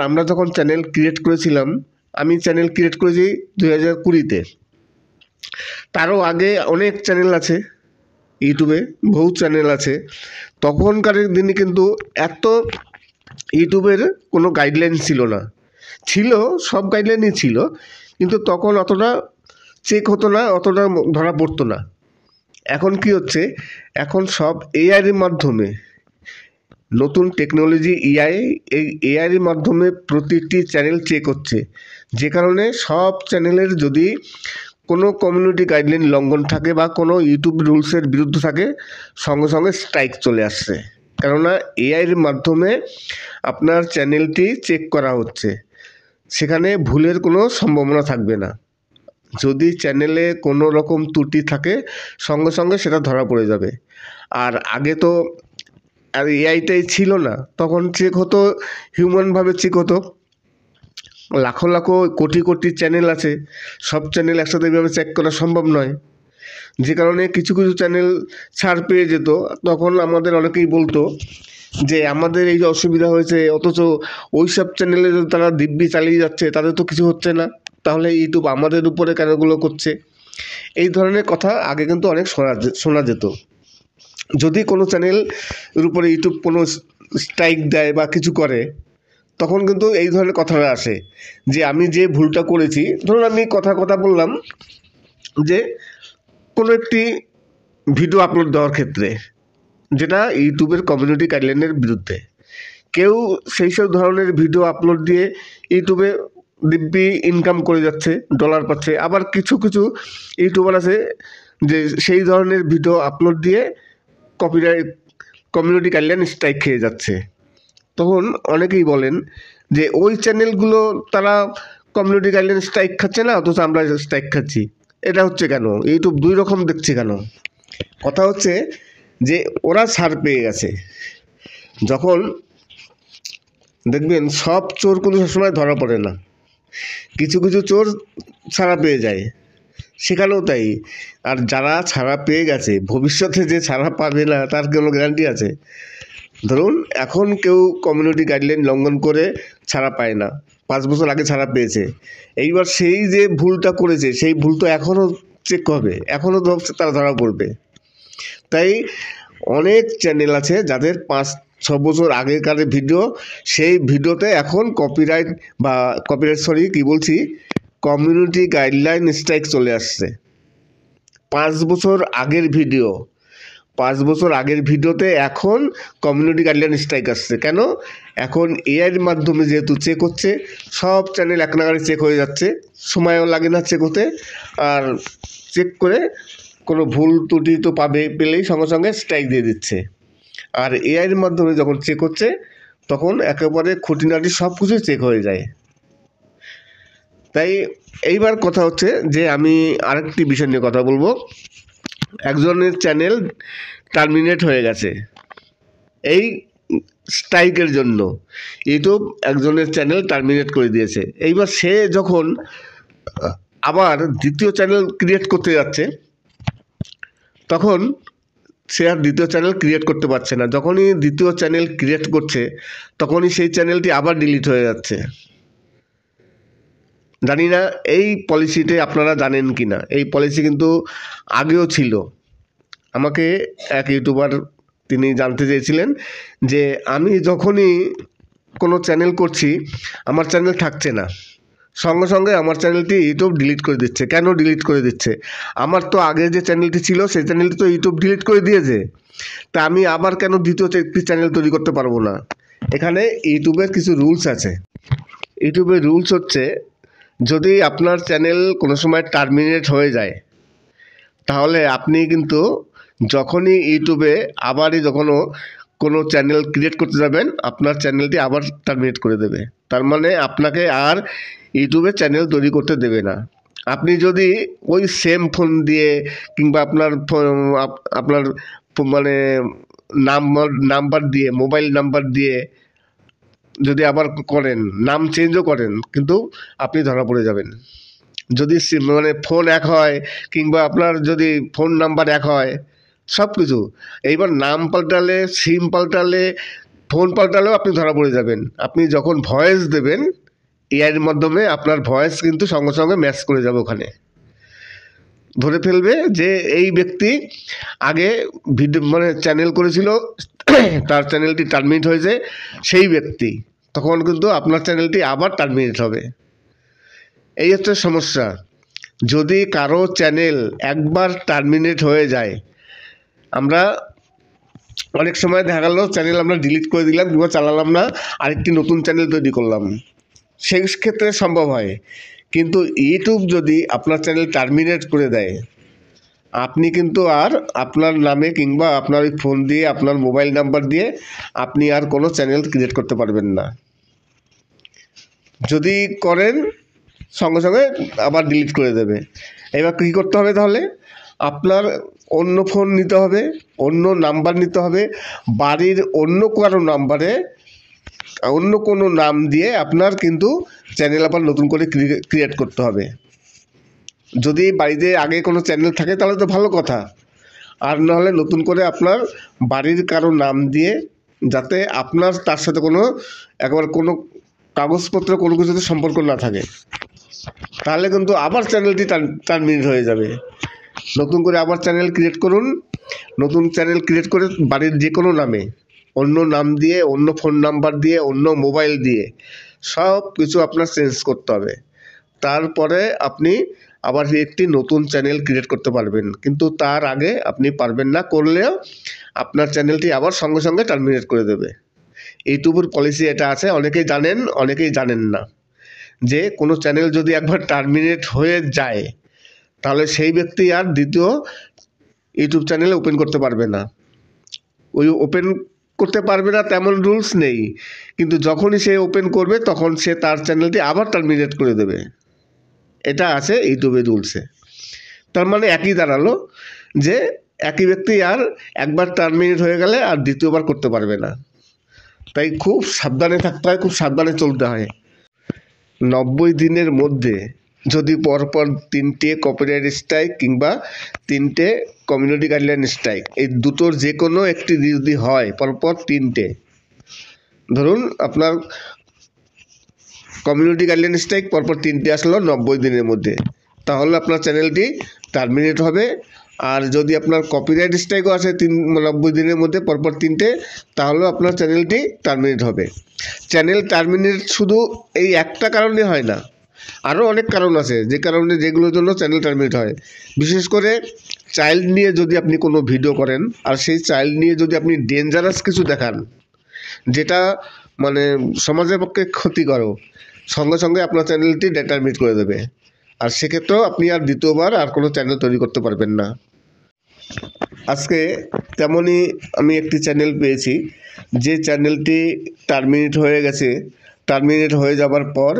আমরা যখন চ্যানেল ক্রিয়েট করেছিলাম, আমি চ্যানেল ক্রিয়েট করেছি 2020-তে। তারও আগে অনেক চ্যানেল আছে ইউটিউবে, বহু চ্যানেল আছে। তখনকার দিনে কিন্তু এত ইউটিউবের কোনো গাইডলাইন ছিল না। ছিল, সব গাইডলাইনই ছিল, কিন্তু তখন অতটা চেক হতো না, অতটা ধরা পড়তো না। এখন কি হচ্ছে, এখন সব এআইয়ের মাধ্যমে, নতুন টেকনোলজি এই এআইয়ের মাধ্যমে প্রতিটি চ্যানেল চেক হচ্ছে। যে কারণে সব চ্যানেলের যদি কোনো কমিউনিটি গাইডলাইন লঙ্ঘন থাকে বা কোনো ইউটিউব রুলসের বিরুদ্ধে থাকে, সঙ্গে সঙ্গে স্ট্রাইক চলে আসছে। কেননা এআইয়ের মাধ্যমে আপনার চ্যানেলটি চেক করা হচ্ছে, সেখানে ভুলের কোনো সম্ভাবনা থাকবে না। যদি চ্যানেলে কোনো রকম ত্রুটি থাকে, সঙ্গে সঙ্গে সেটা ধরা পড়ে যাবে। আর আগে তো আর এআইটাই ছিল না, তখন চেক হতো হিউম্যানভাবে চেক হতো। লাখো লাখো কোটি কোটি চ্যানেল আছে, সব চ্যানেল একসাথে এইভাবে চেক করা সম্ভব নয়, যে কারণে কিছু কিছু চ্যানেল ছাড় পেয়ে যেত। তখন আমাদের অনেকেই বলতো যে আমাদের এই যে অসুবিধা হয়েছে, অথচ ওই সব চ্যানেলে যদি তারা দিব্যি চালিয়ে যাচ্ছে, তাদের তো কিছু হচ্ছে না, তাহলে ইউটিউব আমাদের উপরে কেন এগুলো করছে? এই ধরনের কথা আগে কিন্তু অনেক শোনা যেত। যদি কোনো চ্যানেলের উপরে ইউটিউব কোনো স্ট্রাইক দেয় বা কিছু করে, তখন কিন্তু এই ধরনের কথাটা আসে যে আমি যে ভুলটা করেছি, ধরুন আমি কথা বললাম যে কোনো একটি ভিডিও আপলোড দেওয়ার ক্ষেত্রে, যেটা ইউটিউবের কমিউনিটি গাইডলাইনের বিরুদ্ধে, কেউ সেই সব ধরনের ভিডিও আপলোড দিয়ে ইউটিউবে দিব্যি ইনকাম করে যাচ্ছে, ডলার পাচ্ছে। আবার কিছু কিছু ইউটিউবার আছে যে সেই ধরনের ভিডিও আপলোড দিয়ে কমিউনিটি গাইডলাইন স্ট্রাইক খেয়ে যাচ্ছে। তখন অনেকেই বলেন যে ওই চ্যানেলগুলো তারা কমিউনিটি গাইডলাইন স্ট্রাইক খাচ্ছে না, অথচ আমরা স্ট্রাইক খাচ্ছি। এটা হচ্ছে কেন? ইউটিউব দুই রকম দেখছে কেন? কথা হচ্ছে যে ওরা ছাড় পেয়ে গেছে। যখন দেখবেন সব চোর কিন্তু সবসময় ধরা পড়ে না, কিছু কিছু চোর ছাড়া পেয়ে যায়, সেখানেও তাই। আর যারা ছাড়া পেয়ে গেছে, ভবিষ্যতে যে ছাড়া পাবে না তার কোনো গ্যারান্টি আছে? ধরুন এখন কেউ কমিউনিটি গাইডলাইন লঙ্ঘন করে ছাড়া পায় না, 5 বছর আগে ছাড়া পেয়েছে, এইবার সেই যে ভুলটা করেছে সেই ভুল তো এখনও চেক হবে, এখনও তো তারা ধরা পড়বে। তাই অনেক চ্যানেল আছে যাদের 5-6 বছর আগেকার ভিডিও, সেই ভিডিওতে এখন কমিউনিটি গাইডলাইন স্ট্রাইক চলে আসছে। 5 বছর আগের ভিডিও, 5 বছর আগের ভিডিওতে এখন কমিউনিটি গাইডলাইন স্ট্রাইক আসছে। কেন? এখন এআইয়ের মাধ্যমে যেহেতু চেক হচ্ছে, সব চ্যানেল এক নাগাড়ে চেক হয়ে যাচ্ছে, সময়ও লাগে না চেক হতে। আর চেক করে কোনো ভুল ত্রুটি তো পেলেই সঙ্গে সঙ্গে স্ট্রাইক দিয়ে দিচ্ছে। আর এআইয়ের মাধ্যমে যখন চেক হচ্ছে, তখন একেবারে খুঁটিনাটি সব কিছুই চেক হয়ে যায়। তাই এইবার কথা হচ্ছে যে আমি আরেকটি বিষয় নিয়ে কথা বলবো। একজনের চ্যানেল টার্মিনেট হয়ে গেছে এই স্ট্রাইকের জন্য, ইউটিউব একজনের চ্যানেল টার্মিনেট করে দিয়েছে। এইবার সে যখন আবার দ্বিতীয় চ্যানেল ক্রিয়েট করতে যাচ্ছে, তখন সে আর দ্বিতীয় চ্যানেল ক্রিয়েট করতে পারছে না। যখনই দ্বিতীয় চ্যানেল ক্রিয়েট করছে, তখনই সেই চ্যানেলটি আবার ডিলিট হয়ে যাচ্ছে। জানি না এই পলিসিতে আপনারা জানেন কি না। এই পলিসি কিন্তু আগেও ছিল। আমাকে এক ইউটিউবার তিনি জানতে চেয়েছিলেন যে আমি যখনই কোনো চ্যানেল করছি, আমার চ্যানেল থাকছে না, সঙ্গে সঙ্গে আমার চ্যানেলটি ইউটিউব ডিলিট করে দিচ্ছে। কেন ডিলিট করে দিচ্ছে? আমার তো আগে যে চ্যানেলটি ছিল সেই চ্যানেলটি তো ইউটিউব ডিলিট করে দিয়েছে, তা আমি আবার কেন দ্বিতীয় একটি চ্যানেল তৈরি করতে পারবো না? এখানে ইউটিউবের কিছু রুলস আছে। ইউটিউবের রুলস হচ্ছে, যদি আপনার চ্যানেল কোনো সময় টার্মিনেট হয়ে যায়, তাহলে আপনি কিন্তু যখনই ইউটিউবে আবারই কোনো চ্যানেল ক্রিয়েট করতে যাবেন, আপনার চ্যানেলটি আবার টার্মিনেট করে দেবে। তার মানে আপনাকে আর ইউটিউবে চ্যানেল তৈরি করতে দেবে না। আপনি যদি ওই সেম ফোন দিয়ে কিংবা আপনার মানে নাম্বার দিয়ে, মোবাইল নাম্বার দিয়ে যদি আবার করেন, নাম চেঞ্জও করেন, কিন্তু আপনি ধরা পড়ে যাবেন। যদি মানে ফোন এক হয় কিংবা আপনার যদি ফোন নাম্বার এক হয়, সব কিছু, এইবার নাম পাল্টালে, সিম পাল্টালে, ফোন পাল্টালেও আপনি ধরা পড়ে যাবেন। আপনি যখন ভয়েস দেবেন এআইয়ের মাধ্যমে, আপনার ভয়েস কিন্তু সঙ্গে সঙ্গে ম্যাচ করে যাবে, ওখানে ধরে ফেলবে যে এই ব্যক্তি আগে ভিডিও মানে চ্যানেল করেছিল, তার চ্যানেলটি টার্মিনেট হয়েছে সেই ব্যক্তি, তখন কিন্তু আপনার চ্যানেলটি আবার টার্মিনেট হবে। এই হচ্ছে সমস্যা। যদি কারো চ্যানেল একবার টার্মিনেট হয়ে যায়, আমরা অনেক সময় দেখা গেল চ্যানেল আমরা ডিলিট করে দিলাম কিংবা চালালাম না, আরেকটি নতুন চ্যানেল তৈরি করলাম, সেই ক্ষেত্রে সম্ভব হয়। কিন্তু ইউটিউব যদি আপনার চ্যানেল টার্মিনেট করে দেয়, আপনি কিন্তু আর আপনার নামে কিংবা আপনার ওই ফোন দিয়ে, আপনার মোবাইল নাম্বার দিয়ে আপনি আর কোনো চ্যানেল ক্রিয়েট করতে পারবেন না। যদি করেন, সঙ্গে সঙ্গে আবার ডিলিট করে দেবে। এবার কী করতে হবে? তাহলে আপনার অন্য ফোন নিতে হবে, অন্য নাম্বার নিতে হবে, বাড়ির অন্য কারো নাম্বারে অন্য কোনো নাম দিয়ে আপনার কিন্তু চ্যানেল আবার নতুন করে ক্রিয়েট করতে হবে। যদি বাড়িতে আগে কোনো চ্যানেল থাকে তাহলে তো ভালো কথা, আর নাহলে নতুন করে আপনার বাড়ির কারো নাম দিয়ে, যাতে আপনার তার সাথে কোনো কোনো কাগজপত্র কোনো কিছুতে সম্পর্ক না থাকে, তাহলে কিন্তু আবার চ্যানেলটি টার্মিনেট হয়ে যাবে। নতুন করে আবার চ্যানেল ক্রিয়েট করুন। নতুন চ্যানেল ক্রিয়েট করে বাড়ির যে কোনো নামে, অন্য নাম দিয়ে, অন্য ফোন নাম্বার দিয়ে, অন্য মোবাইল দিয়ে সব কিছু আপনার চেঞ্জ করতে হবে। তারপরে আপনি আবার একটি নতুন চ্যানেল ক্রিয়েট করতে পারবেন, কিন্তু তার আগে আপনি পারবেন না, করলেও আপনার চ্যানেলটি আবার সঙ্গে সঙ্গে টার্মিনেট করে দেবে। ইউটিউবের পলিসি এটা আছে, অনেকেই জানেন, অনেকেই জানেন না, যে কোনো চ্যানেল যদি একবার টার্মিনেট হয়ে যায় তাহলে সেই ব্যক্তি আর দ্বিতীয় ইউটিউব চ্যানেল ওপেন করতে পারবে না। ওই ওপেন করতে পারবে না তেমন রুলস নেই, কিন্তু যখনই সে ওপেন করবে তখন সে তার চ্যানেলটি আবার টার্মিনেট করে দেবে, এটা আছে ইউটিউবের রুলসে। তার মানে একই দাঁড়ালো যে একই ব্যক্তি আর একবার টার্মিনেট হয়ে গেলে আর দ্বিতীয়বার করতে পারবে না। তাই খুব সাবধানে থাকতে হয়, খুব সাবধানে চলতে হয়। 90 দিনের মধ্যে যদি পরপর 3টে কপিরাইট স্ট্রাইক কিংবা 3টে কমিউনিটি গাইডলাইন স্ট্রাইক, এই দুটোর যে কোনো একটি যদি হয়, পরপর 3টে, ধরুন আপনার কমিউনিটি গাইডলাইন স্ট্রাইক পরপর 3টে আসলো 90 দিনের মধ্যে, তাহলে আপনার চ্যানেলটি টার্মিনেট হবে। আর যদি আপনার কপিরাইট স্ট্রাইকও আসে 90 দিনের মধ্যে পরপর 3টে, তাহলে আপনার চ্যানেলটি টার্মিনেট হবে। চ্যানেল টার্মিনেট শুধু এই একটা কারণে হয় না, আরও অনেক কারণ আছে যেগুলোর জন্য চ্যানেল টার্মিনেট হয়। বিশেষ করে চাইল্ড নিয়ে যদি আপনি কোনো ভিডিও করেন, আর সেই চাইল্ড নিয়ে যদি আপনি ডেঞ্জারাস কিছু দেখান, যেটা মানে সমাজের পক্ষে ক্ষতিকর, সঙ্গে সঙ্গে আপনার চ্যানেলটি টার্মিনেট করে দেবে। আর সেক্ষেত্রেও আপনি আর দ্বিতীয়বার আর কোনো চ্যানেল তৈরি করতে পারবেন না। আজকে তেমনই আমি একটি চ্যানেল পেয়েছি, যে চ্যানেলটি টার্মিনেট হয়ে গেছে। টার্মিনেট হয়ে যাবার পর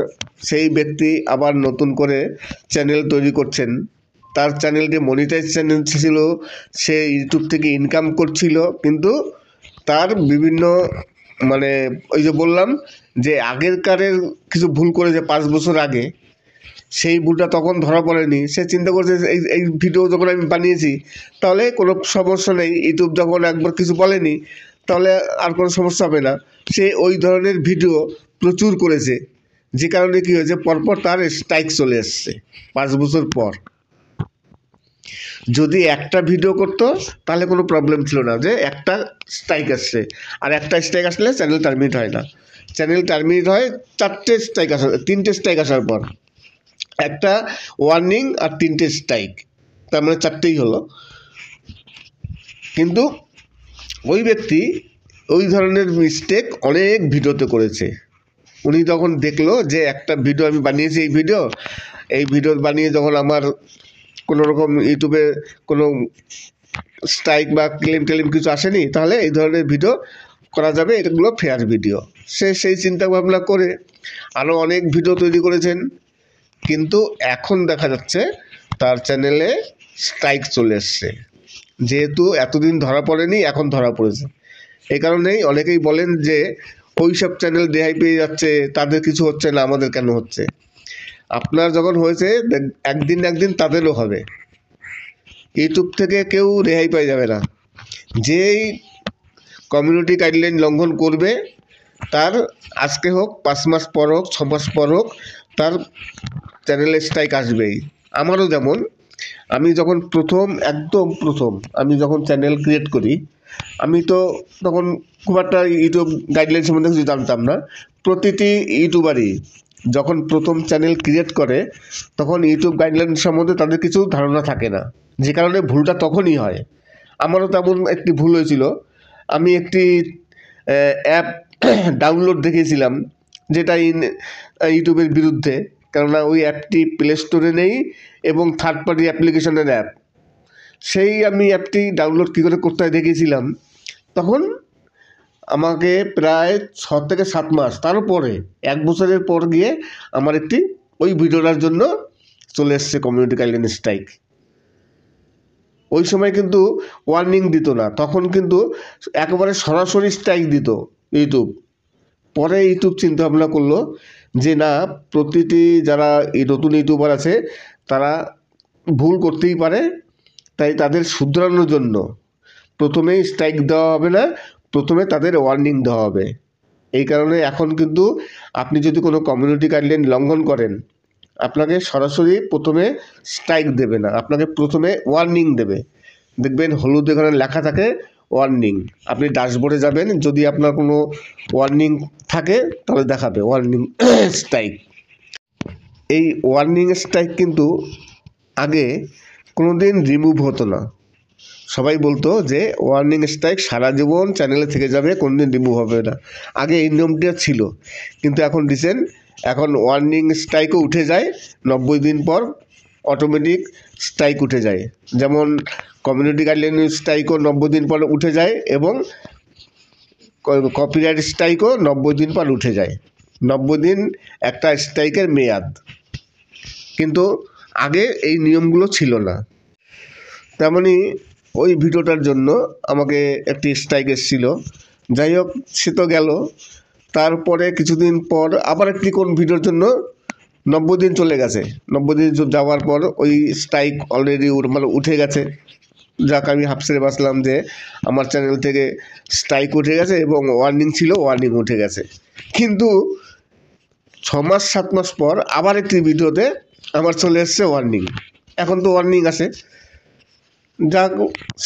সেই ব্যক্তি আবার নতুন করে চ্যানেল তৈরি করছেন। তার চ্যানেলটি মনিটাইজ চ্যানেল ছিল, সে ইউটিউব থেকে ইনকাম করছিল, কিন্তু তার বিভিন্ন মানে ওই যে বললাম যে আগেরকারের কিছু ভুল করেছে 5 বছর আগে, সেই ভুলটা তখন ধরা পড়েনি। সে চিন্তা করছে এই ভিডিও যখন আমি বানিয়েছি তাহলে কোনো সমস্যা নেই, ইউটিউব যখন একবার কিছু বলেনি তাহলে আর কোনো সমস্যা হবে না। সে ওই ধরনের ভিডিও প্রচুর করেছে, যে কারণে কী হয়েছে, পরপর তার স্ট্রাইক চলে এসছে 5 বছর পর। যদি একটা ভিডিও করতো তাহলে কোনো প্রবলেম ছিল না, যে একটা স্ট্রাইক আসছে, আর একটা স্ট্রাইক আসলে চ্যানেল টার্মিনেট হয় না। চ্যানেল টার্মিনেট হয় 3টে স্ট্রাইক আসার পর, একটা ওয়ার্নিং আর 3টে স্ট্রাইক, তার মানে 4টেই হলো। কিন্তু ওই ব্যক্তি ওই ধরনের মিস্টেক অনেক ভিডিওতে করেছে। উনি যখন দেখলো যে একটা ভিডিও আমি বানিয়েছি, এই ভিডিও বানিয়ে যখন আমার কোনো রকম ইউটিউবে কোনো স্ট্রাইক বা ক্লেম কিছু আসেনি, তাহলে এই ধরনের ভিডিও করা যাবে, এগুলো ফেয়ার ভিডিও। সেই চিন্তা ভাবনা করে আরও অনেক ভিডিও তৈরি করেছেন, কিন্তু এখন দেখা যাচ্ছে তার চ্যানেলে স্ট্রাইক চলে এসছে। যেহেতু এতদিন ধরা পড়েনি, এখন ধরা পড়েছে। এই কারণেই অনেকেই বলেন যে ওই সব চ্যানেল রেহাই পেয়ে যাচ্ছে, তাদের কিছু হচ্ছে না, আমাদের কেন হচ্ছে। আপনার যখন হয়েছে একদিন তাদেরও হবে। ইউটিউব থেকে কেউ রেহাই পেয়ে যাবে না। যেই কমিউনিটি গাইডলাইন লঙ্ঘন করবে, তার আজকে হোক, 5 মাস পর হোক, 6 মাস পর হোক, তার চ্যানেলে স্ট্রাইক আসবেই। আমারও যেমন, আমি যখন একদম প্রথম আমি যখন চ্যানেল ক্রিয়েট করি, আমি তো তখন খুব একটা ইউটিউব গাইডলাইন সম্বন্ধে কিছু জানতাম না। প্রতিটি ইউটিউবারই যখন প্রথম চ্যানেল ক্রিয়েট করে তখন ইউটিউব গাইডলাইন সম্বন্ধে তাদের কিছু ধারণা থাকে না, যে কারণে ভুলটা তখনই হয়। আমারও তেমন একটি ভুল হয়েছিল। আমি একটি অ্যাপ ডাউনলোড দেখিয়েছিলাম, যেটা ইউটিউবের বিরুদ্ধে, কেননা ওই অ্যাপটি প্লে স্টোরে নেই এবং থার্ড পার্টি অ্যাপ্লিকেশনের অ্যাপ। সেই আমি অ্যাপটি ডাউনলোড কী করে করতে হয় দেখিয়েছিলাম। তখন আমাকে প্রায় 6 থেকে 7 মাস, তারপরে 1 বছরের পর গিয়ে আমার একটি ওই ভিডিওটার জন্য চলে এসছে কমিউনিটি গাইডলাইন স্ট্রাইক। ওই সময় কিন্তু ওয়ার্নিং দিত না, তখন কিন্তু একেবারে সরাসরি স্ট্রাইক দিত ইউটিউব। পরে ইউটিউব চিন্তা ভাবনা করলো যে না, প্রতিটি যারা এই নতুন ইউটিউবার আছে তারা ভুল করতেই পারে, তাই তাদের শুধরানোর জন্য প্রথমেই স্ট্রাইক দেওয়া হবে না, প্রথমে তাদের ওয়ার্নিং দেওয়া হবে। এই কারণে এখন কিন্তু আপনি যদি কোনো কমিউনিটি গাইডলাইন লঙ্ঘন করেন, আপনাকে সরাসরি প্রথমে স্ট্রাইক দেবে না, আপনাকে প্রথমে ওয়ার্নিং দেবে। দেখবেন হলুদ এখানে লেখা থাকে ওয়ার্নিং। আপনি ড্যাশবোর্ডে যাবেন, যদি আপনার কোনো ওয়ার্নিং থাকে তাহলে দেখাবে ওয়ার্নিং স্ট্রাইক। এই ওয়ার্নিং স্ট্রাইক কিন্তু আগে কোনো দিন রিমুভ হতো না। সবাই বলতো যে ওয়ার্নিং স্ট্রাইক সারা জীবন চ্যানেলে থেকে যাবে, কোনো দিন রিমুভ হবে না। আগে এই নিয়মটা ছিল, কিন্তু এখন রিসেন্ট এখন ওয়ার্নিং স্ট্রাইকও উঠে যায় 90 দিন পর, অটোমেটিক স্ট্রাইক উঠে যায়। যেমন কমিউনিটি গাইডলাইন স্ট্রাইকও 90 দিন পর উঠে যায়, এবং কপিরাইট স্ট্রাইকও 90 দিন পর উঠে যায়। 90 দিন একটা স্ট্রাইকের মেয়াদ, কিন্তু আগে এই নিয়মগুলো ছিল না। তেমনই ওই ভিডিওটার জন্য আমাকে একটি স্ট্রাইক এসেছিল। যাই হোক, সে তো গেল। তারপরে কিছুদিন পর আবার একটি কোন ভিডিওর জন্য 90 দিন চলে গেছে। 90 দিন যাওয়ার পর ওই স্ট্রাইক অলরেডি উঠে গেছে। যাক, আমি হাফসেরে বাঁচলাম যে আমার চ্যানেল থেকে স্ট্রাইক উঠে গেছে এবং ওয়ার্নিং ছিল, ওয়ার্নিং উঠে গেছে। কিন্তু 6 মাস 7 মাস পর আবার একটি ভিডিওতে আমার চলে এসছে ওয়ার্নিং। এখন তো ওয়ার্নিং আছে, যাক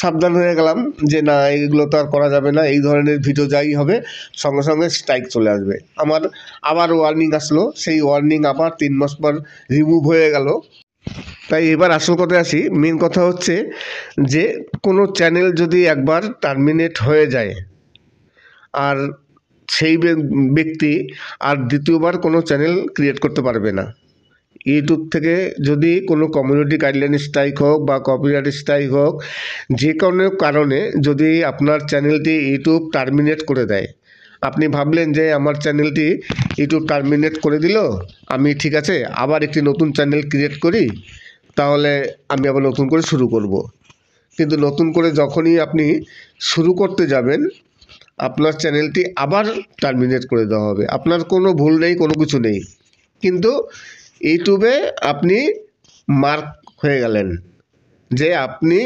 সাবধান হয়ে গেলাম যে না, এইগুলো তো আর করা যাবে না, এই ধরনের ভিডিও যাই হবে সঙ্গে সঙ্গে স্ট্রাইক চলে আসবে। আমার আবার ওয়ার্নিং আসলো, সেই ওয়ার্নিং আবার 3 মাস পর রিমুভ হয়ে গেল। তাই এবার আসল কথায় আসি। মেন কথা হচ্ছে যে কোনো চ্যানেল যদি একবার টার্মিনেট হয়ে যায়, আর সেই ব্যক্তি আর দ্বিতীয়বার কোনো চ্যানেল ক্রিয়েট করতে পারবে না। ইউটিউব থেকে যদি কোনো কমিউনিটি গাইডলাইন স্ট্রাইক হোক বা কপিরাইট স্ট্রাইক হোক, যে কোনো কারণে যদি আপনার চ্যানেলটি ইউটিউব টার্মিনেট করে দেয়, আপনি ভাবলেন যে আমার চ্যানেলটি ইউটিউব টার্মিনেট করে দিল, আমি ঠিক আছে আবার একটি নতুন চ্যানেল ক্রিয়েট করি, তাহলে আমি আবার নতুন করে শুরু করব। কিন্তু নতুন করে যখনই আপনি শুরু করতে যাবেন, আপনার চ্যানেলটি আবার টার্মিনেট করে দেওয়া হবে। আপনার কোনো ভুল নেই, কোনো কিছু নেই, কিন্তু ইউটিউবে আপনি মার্ক হয়ে গেলেন যে আপনি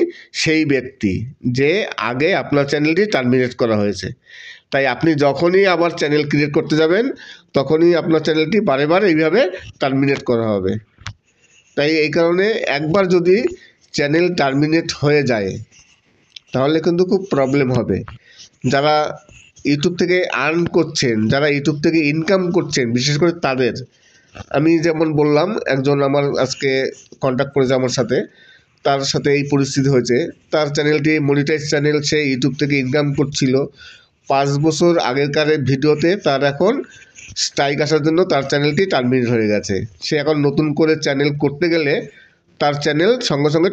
সেই ব্যক্তি যে আগে আপনার চ্যানেলটি টার্মিনেট করা হয়েছে। তাই আপনি যখনই আবার চ্যানেল ক্রিয়েট করতে যাবেন, তখনই আপনার চ্যানেলটি বারে বারে এইভাবে টার্মিনেট করা হবে। তাই এই কারণে একবার যদি চ্যানেল টার্মিনেট হয়ে যায়, তাহলে কিন্তু খুব প্রবলেম হবে। যারা ইউটিউব থেকে আর্ন করছেন, যারা ইউটিউব থেকে ইনকাম করছেন, বিশেষ করে তাদের, আমি যেমন বললাম, একজন আমার আজকে কন্ট্যাক্ট করেছে আমার সাথে, তার সাথে এই পরিস্থিতি হয়েছে। তার চ্যানেলটি মনিটাইজ চ্যানেল, সে ইউটিউব থেকে ইনকাম করছিল। 5 বছর আগেকার ভিডিওতে তার এখন স্ট্রাইক আসার জন্য তার চ্যানেলটি টার্মিনেট হয়ে গেছে। সে এখন নতুন করে চ্যানেল করতে গেলে তার চ্যানেল সঙ্গে সঙ্গে